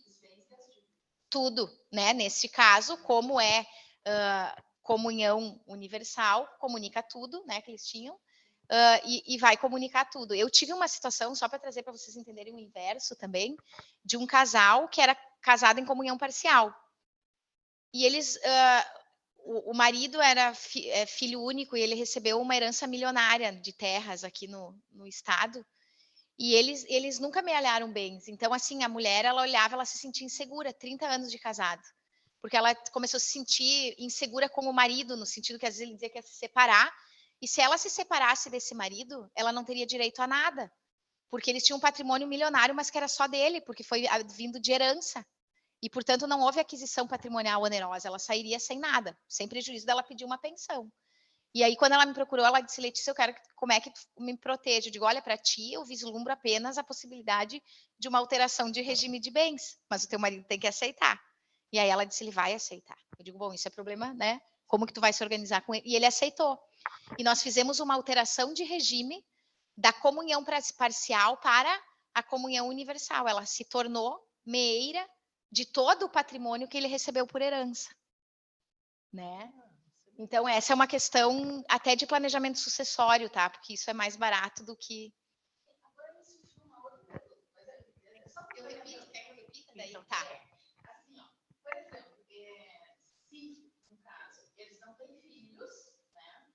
tudo, né? Neste caso, como é comunhão universal, comunica tudo, né? Que eles tinham e vai comunicar tudo. Eu tive uma situação só para trazer para vocês entenderem o inverso também de um casal que era casado em comunhão parcial e eles o marido era filho único e ele recebeu uma herança milionária de terras aqui no estado. E eles nunca amealharam bens. Então, assim, a mulher, ela olhava, ela se sentia insegura, 30 anos de casado. Porque ela começou a se sentir insegura com o marido, no sentido que às vezes ele dizia que ia se separar. E se ela se separasse desse marido, ela não teria direito a nada. Porque eles tinham um patrimônio milionário, mas que era só dele, porque foi vindo de herança. E, portanto, não houve aquisição patrimonial onerosa, ela sairia sem nada, sem prejuízo dela pedir uma pensão. E aí, quando ela me procurou, ela disse, Letícia, eu quero como é que tu me protege? Eu digo, olha, para ti, eu vislumbro apenas a possibilidade de uma alteração de regime de bens, mas o teu marido tem que aceitar. E aí ela disse, ele vai aceitar. Eu digo, bom, isso é problema, né? Como que tu vai se organizar com ele? E ele aceitou. E nós fizemos uma alteração de regime da comunhão parcial para a comunhão universal. Ela se tornou meeira de todo o patrimônio que ele recebeu por herança, né? Então, essa é uma questão até de planejamento sucessório, tá? Porque isso é mais barato do que... Eu repito, quer que eu repita daí? Tá. Assim, ó, por exemplo, se, no caso, eles não têm filhos, né?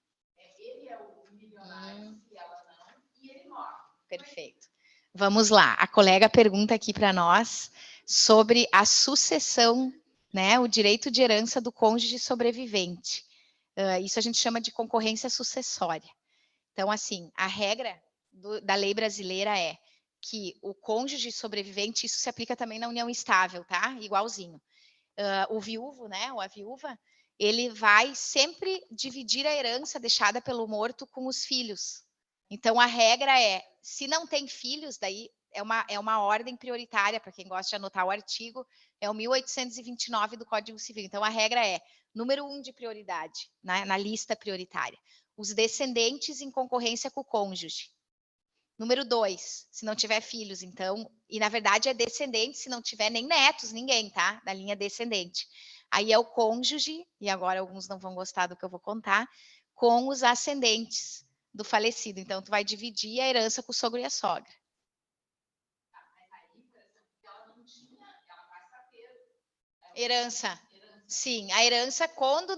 Ele é o milionário, se ela não, e ele morre. Perfeito. Vamos lá. A colega pergunta aqui para nós sobre a sucessão, né? O direito de herança do cônjuge sobrevivente. Isso a gente chama de concorrência sucessória. Então, assim, a regra da lei brasileira é que o cônjuge sobrevivente, isso se aplica também na união estável, tá? Igualzinho. O viúvo, né, ou a viúva, ele vai sempre dividir a herança deixada pelo morto com os filhos. Então, a regra é, se não tem filhos, daí é uma ordem prioritária, para quem gosta de anotar o artigo, é o 1829 do Código Civil. Então, a regra é, número 1 de prioridade, na lista prioritária, os descendentes em concorrência com o cônjuge. Número 2, se não tiver filhos, então, e na verdade é descendente, se não tiver nem netos, ninguém, tá? Da linha descendente. Aí é o cônjuge, e agora alguns não vão gostar do que eu vou contar, com os ascendentes do falecido. Então, tu vai dividir a herança com o sogro e a sogra. Herança. Sim, a herança, quando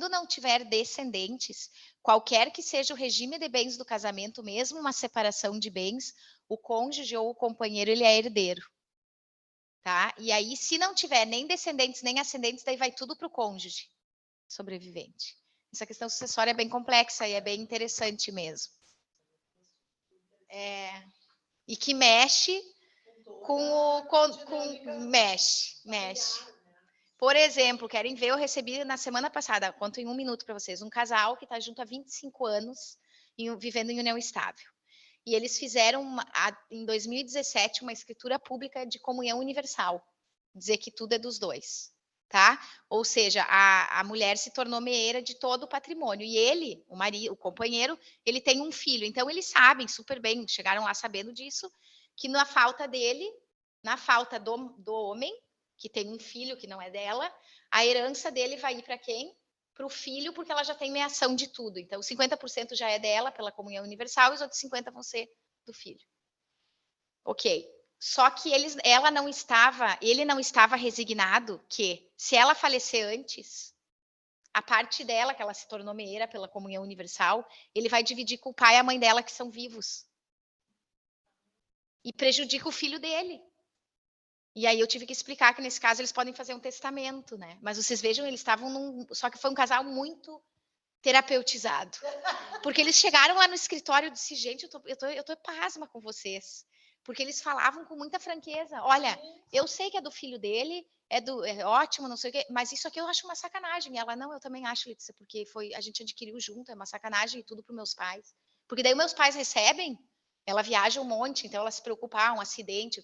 não tiver descendentes, qualquer que seja o regime de bens do casamento, mesmo uma separação de bens, o cônjuge ou o companheiro, ele é herdeiro. Tá? E aí, se não tiver nem descendentes, nem ascendentes, daí vai tudo para o cônjuge sobrevivente. Essa questão sucessória é bem complexa e é bem interessante mesmo. E que mexe mexe. Por exemplo, querem ver, eu recebi na semana passada, conto em 1 minuto para vocês, um casal que está junto há 25 anos, vivendo em união estável. E eles fizeram, em 2017, uma escritura pública de comunhão universal, dizer que tudo é dos dois, tá? Ou seja, a mulher se tornou meeira de todo o patrimônio. E ele, o marido, o companheiro, ele tem um filho. Então, eles sabem super bem, chegaram lá sabendo disso, que na falta dele, na falta do homem, que tem um filho que não é dela, a herança dele vai ir para quem? Para o filho, porque ela já tem meação de tudo. Então, 50% já é dela, pela comunhão universal, e os outros 50% vão ser do filho. Ok. Só que ele não estava resignado que, se ela falecer antes, a parte dela, que ela se tornou meeira pela comunhão universal, ele vai dividir com o pai e a mãe dela, que são vivos. E prejudica o filho dele. E aí eu tive que explicar que, nesse caso, eles podem fazer um testamento, né? Mas vocês vejam, eles estavam só que foi um casal muito terapeutizado. Porque eles chegaram lá no escritório e disse, gente, eu tô pasma com vocês. Porque eles falavam com muita franqueza. Olha, eu sei que é do filho dele, é ótimo, não sei o quê, mas isso aqui eu acho uma sacanagem. E ela, não, eu também acho, Letícia, porque a gente adquiriu junto, é uma sacanagem e tudo para os meus pais. Porque daí os meus pais recebem, ela viaja um monte, então ela se preocupa, um acidente.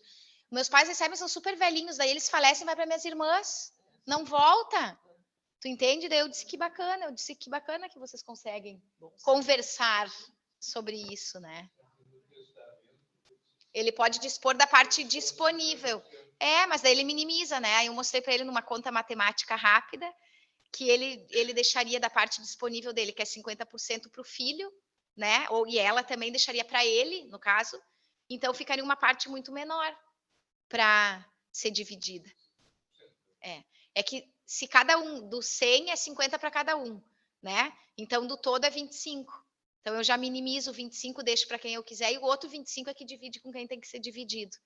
Meus pais recebem, são super velhinhos, daí eles falecem, vai para minhas irmãs. Não volta. Tu entende? Daí eu disse que bacana que vocês conseguem conversar sobre isso, né? Ele pode dispor da parte disponível. Mas daí ele minimiza, né? Aí eu mostrei para ele numa conta matemática rápida que ele deixaria da parte disponível dele, que é 50% para o filho, né? E ela também deixaria para ele, no caso. Então ficaria uma parte muito menor para ser dividida. É que se cada um do 100 é 50 para cada um, né? Então do todo é 25. Então eu já minimizo o 25, deixo para quem eu quiser, e o outro 25 é que divide com quem tem que ser dividido.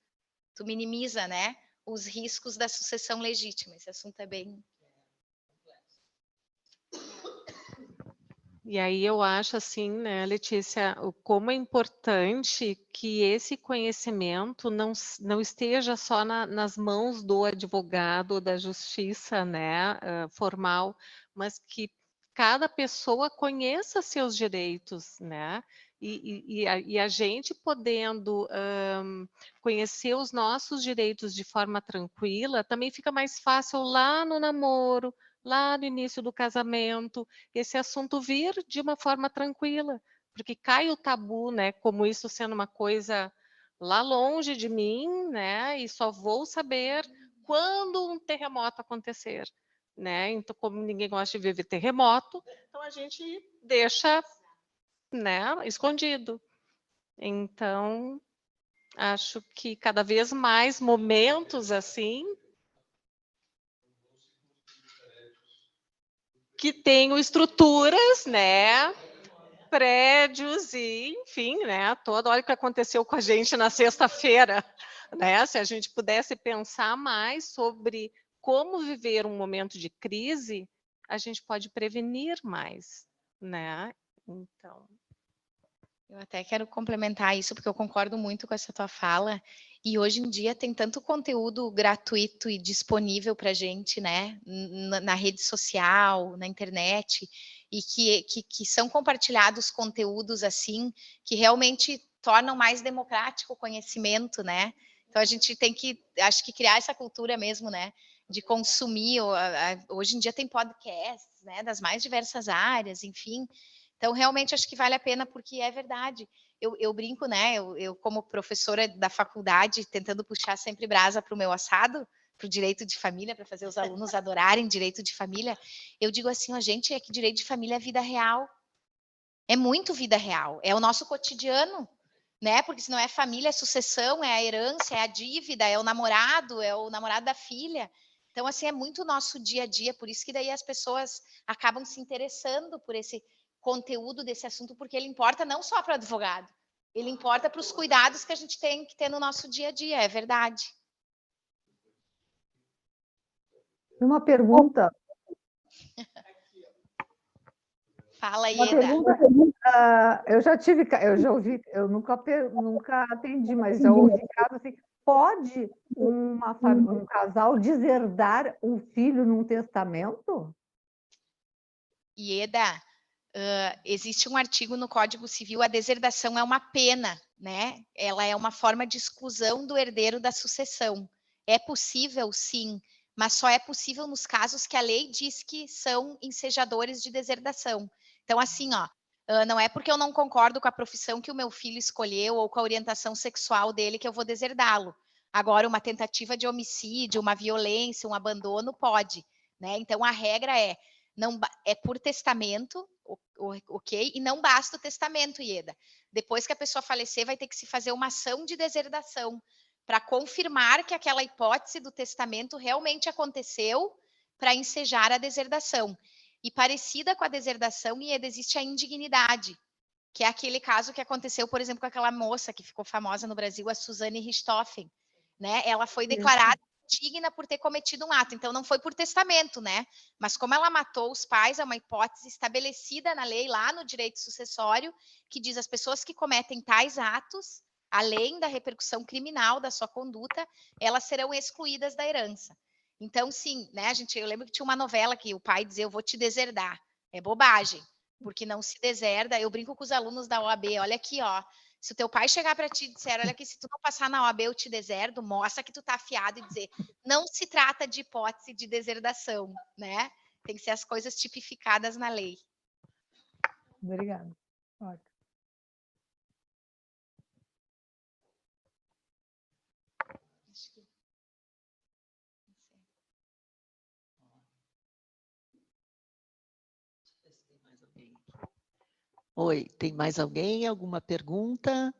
Tu minimiza, né, os riscos da sucessão legítima. Esse assunto é bem... E aí eu acho assim, né, Letícia, como é importante que esse conhecimento não esteja só nas mãos do advogado ou da justiça, né, formal, mas que cada pessoa conheça seus direitos, né? E a gente podendo conhecer os nossos direitos de forma tranquila, também fica mais fácil lá no namoro, lá no início do casamento, esse assunto vir de uma forma tranquila, porque cai o tabu, né? Como isso sendo uma coisa lá longe de mim, né? E só vou saber quando um terremoto acontecer, né? Então, como ninguém gosta de viver terremoto, então a gente deixa, né, escondido. Então, acho que cada vez mais momentos assim que tenham estruturas, né, prédios e, enfim, né, olha o que aconteceu com a gente na sexta-feira, né, se a gente pudesse pensar mais sobre como viver um momento de crise, a gente pode prevenir mais, né, então... Eu até quero complementar isso, porque eu concordo muito com essa tua fala. E hoje em dia tem tanto conteúdo gratuito e disponível para a gente, né? Na rede social, na internet, e que são compartilhados conteúdos assim, que realmente tornam mais democrático o conhecimento, né? Então a gente tem que, acho que criar essa cultura mesmo, né? De consumir. Hoje em dia tem podcasts, né? Das mais diversas áreas, enfim. Então, realmente, acho que vale a pena, porque é verdade. Eu brinco, né? Eu, como professora da faculdade, tentando puxar sempre brasa para o meu assado, para o direito de família, para fazer os alunos adorarem direito de família, eu digo assim, gente, é que direito de família é vida real. É muito vida real. É o nosso cotidiano, né? Porque se não é família, é sucessão, é a herança, é a dívida, é o namorado da filha. Então, assim, é muito o nosso dia a dia, por isso que daí as pessoas acabam se interessando por esse conteúdo desse assunto, porque ele importa não só para o advogado, ele importa para os cuidados que a gente tem que ter no nosso dia a dia, é verdade. Uma pergunta. Fala, Uma Ieda. pergunta, eu já ouvi, eu nunca atendi, mas já ouvi caso assim, pode um casal deserdar um filho num testamento? Ieda, existe um artigo no Código Civil, a deserdação é uma pena, né? Ela é uma forma de exclusão do herdeiro da sucessão. É possível, sim, mas só é possível nos casos que a lei diz que são ensejadores de deserdação. Então, assim, ó, não é porque eu não concordo com a profissão que o meu filho escolheu ou com a orientação sexual dele que eu vou deserdá-lo. Agora, uma tentativa de homicídio, uma violência, um abandono, pode, né? Então, a regra não é por testamento, ok? E não basta o testamento, Ieda. Depois que a pessoa falecer, vai ter que se fazer uma ação de deserdação para confirmar que aquela hipótese do testamento realmente aconteceu para ensejar a deserdação. E parecida com a deserdação, Ieda, existe a indignidade, que é aquele caso que aconteceu, por exemplo, com aquela moça que ficou famosa no Brasil, a Suzane Richthofen, né? Ela foi declarada digna por ter cometido um ato, então não foi por testamento, né? Mas como ela matou os pais, é uma hipótese estabelecida na lei, lá no direito sucessório, que diz as pessoas que cometem tais atos, além da repercussão criminal da sua conduta, elas serão excluídas da herança. Então, sim, né, eu lembro que tinha uma novela que o pai dizia, eu vou te deserdar. É bobagem, porque não se deserda. Eu brinco com os alunos da OAB, olha aqui, ó, se o teu pai chegar para ti e disser, olha aqui, se tu não passar na OAB, eu te deserdo, mostra que tu tá afiado e dizer, não se trata de hipótese de deserdação, né? Tem que ser as coisas tipificadas na lei. Obrigada. Ótimo. Oi, tem mais alguém? Alguma pergunta?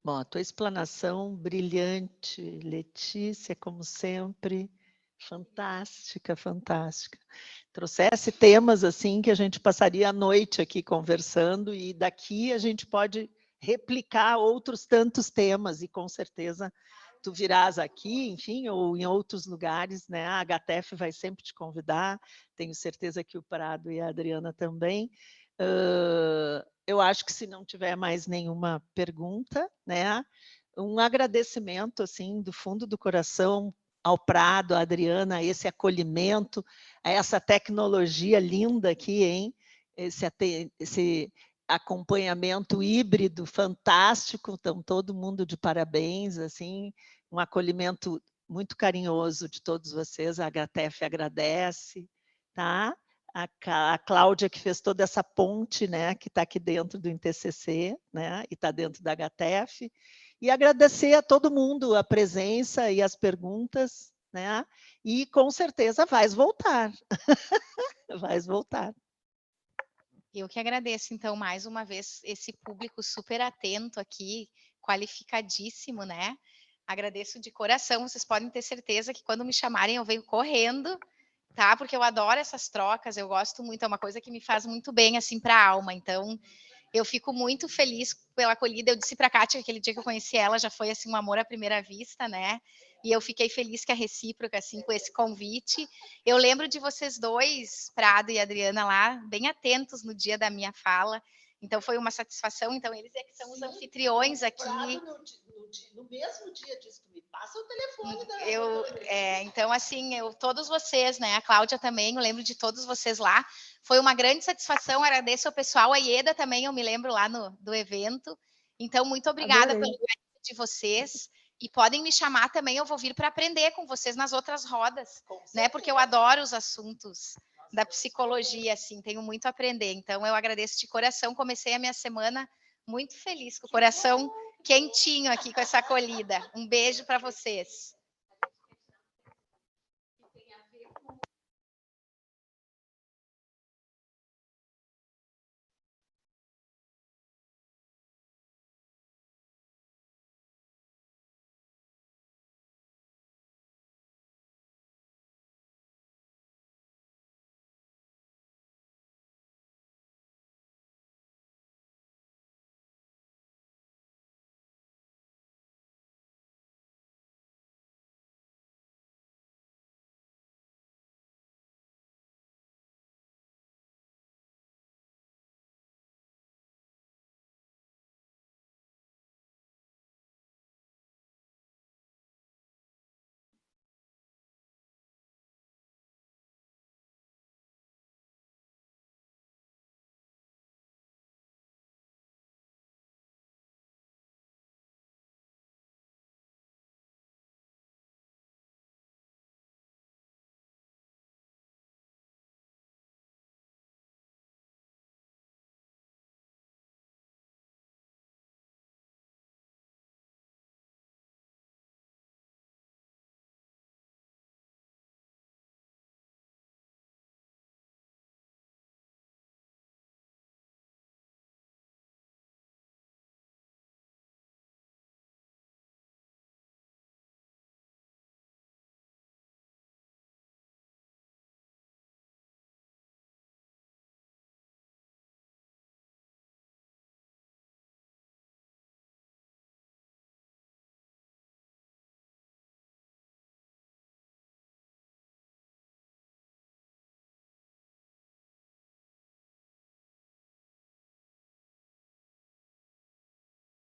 Bom, a tua explanação brilhante, Letícia, como sempre, fantástica, fantástica. Trouxesse temas assim que a gente passaria a noite aqui conversando e daqui a gente pode replicar outros tantos temas e com certeza tu virás aqui, enfim, ou em outros lugares, né? A HTF vai sempre te convidar, tenho certeza que o Prado e a Adriana também. Eu acho que se não tiver mais nenhuma pergunta, né? Um agradecimento, assim, do fundo do coração ao Prado, à Adriana, a esse acolhimento, a essa tecnologia linda aqui, hein? Esse acompanhamento híbrido fantástico, então todo mundo de parabéns, assim, um acolhimento muito carinhoso de todos vocês, a HTF agradece, tá? A Cláudia que fez toda essa ponte, né, que está aqui dentro do INTCC, né, e está dentro da HTF, e agradecer a todo mundo a presença e as perguntas, né, e com certeza vais voltar, vais voltar. Eu que agradeço, então, mais uma vez, esse público super atento aqui, qualificadíssimo, né? Agradeço de coração, vocês podem ter certeza que quando me chamarem eu venho correndo, tá? Porque eu adoro essas trocas, eu gosto muito, é uma coisa que me faz muito bem, assim, para a alma. Então, eu fico muito feliz pela acolhida. Eu disse para a Kátia, aquele dia que eu conheci ela, já foi, assim, um amor à primeira vista, né? E eu fiquei feliz que a recíproca, assim, com esse convite. Eu lembro de vocês dois, Prado e Adriana, lá, bem atentos no dia da minha fala. Então, foi uma satisfação. Então, eles é que são os anfitriões aqui. No mesmo dia disse que me passa o telefone da... Então, assim, todos vocês, né? A Cláudia também, eu lembro de todos vocês lá. Foi uma grande satisfação, agradeço ao pessoal. A Ieda também, eu me lembro lá do evento. Então, muito obrigada pelo carinho de vocês. E podem me chamar também, eu vou vir para aprender com vocês nas outras rodas, né? Porque eu adoro os assuntos da psicologia, assim, tenho muito a aprender. Então, eu agradeço de coração. Comecei a minha semana muito feliz, com o coração quentinho aqui com essa acolhida. Um beijo para vocês.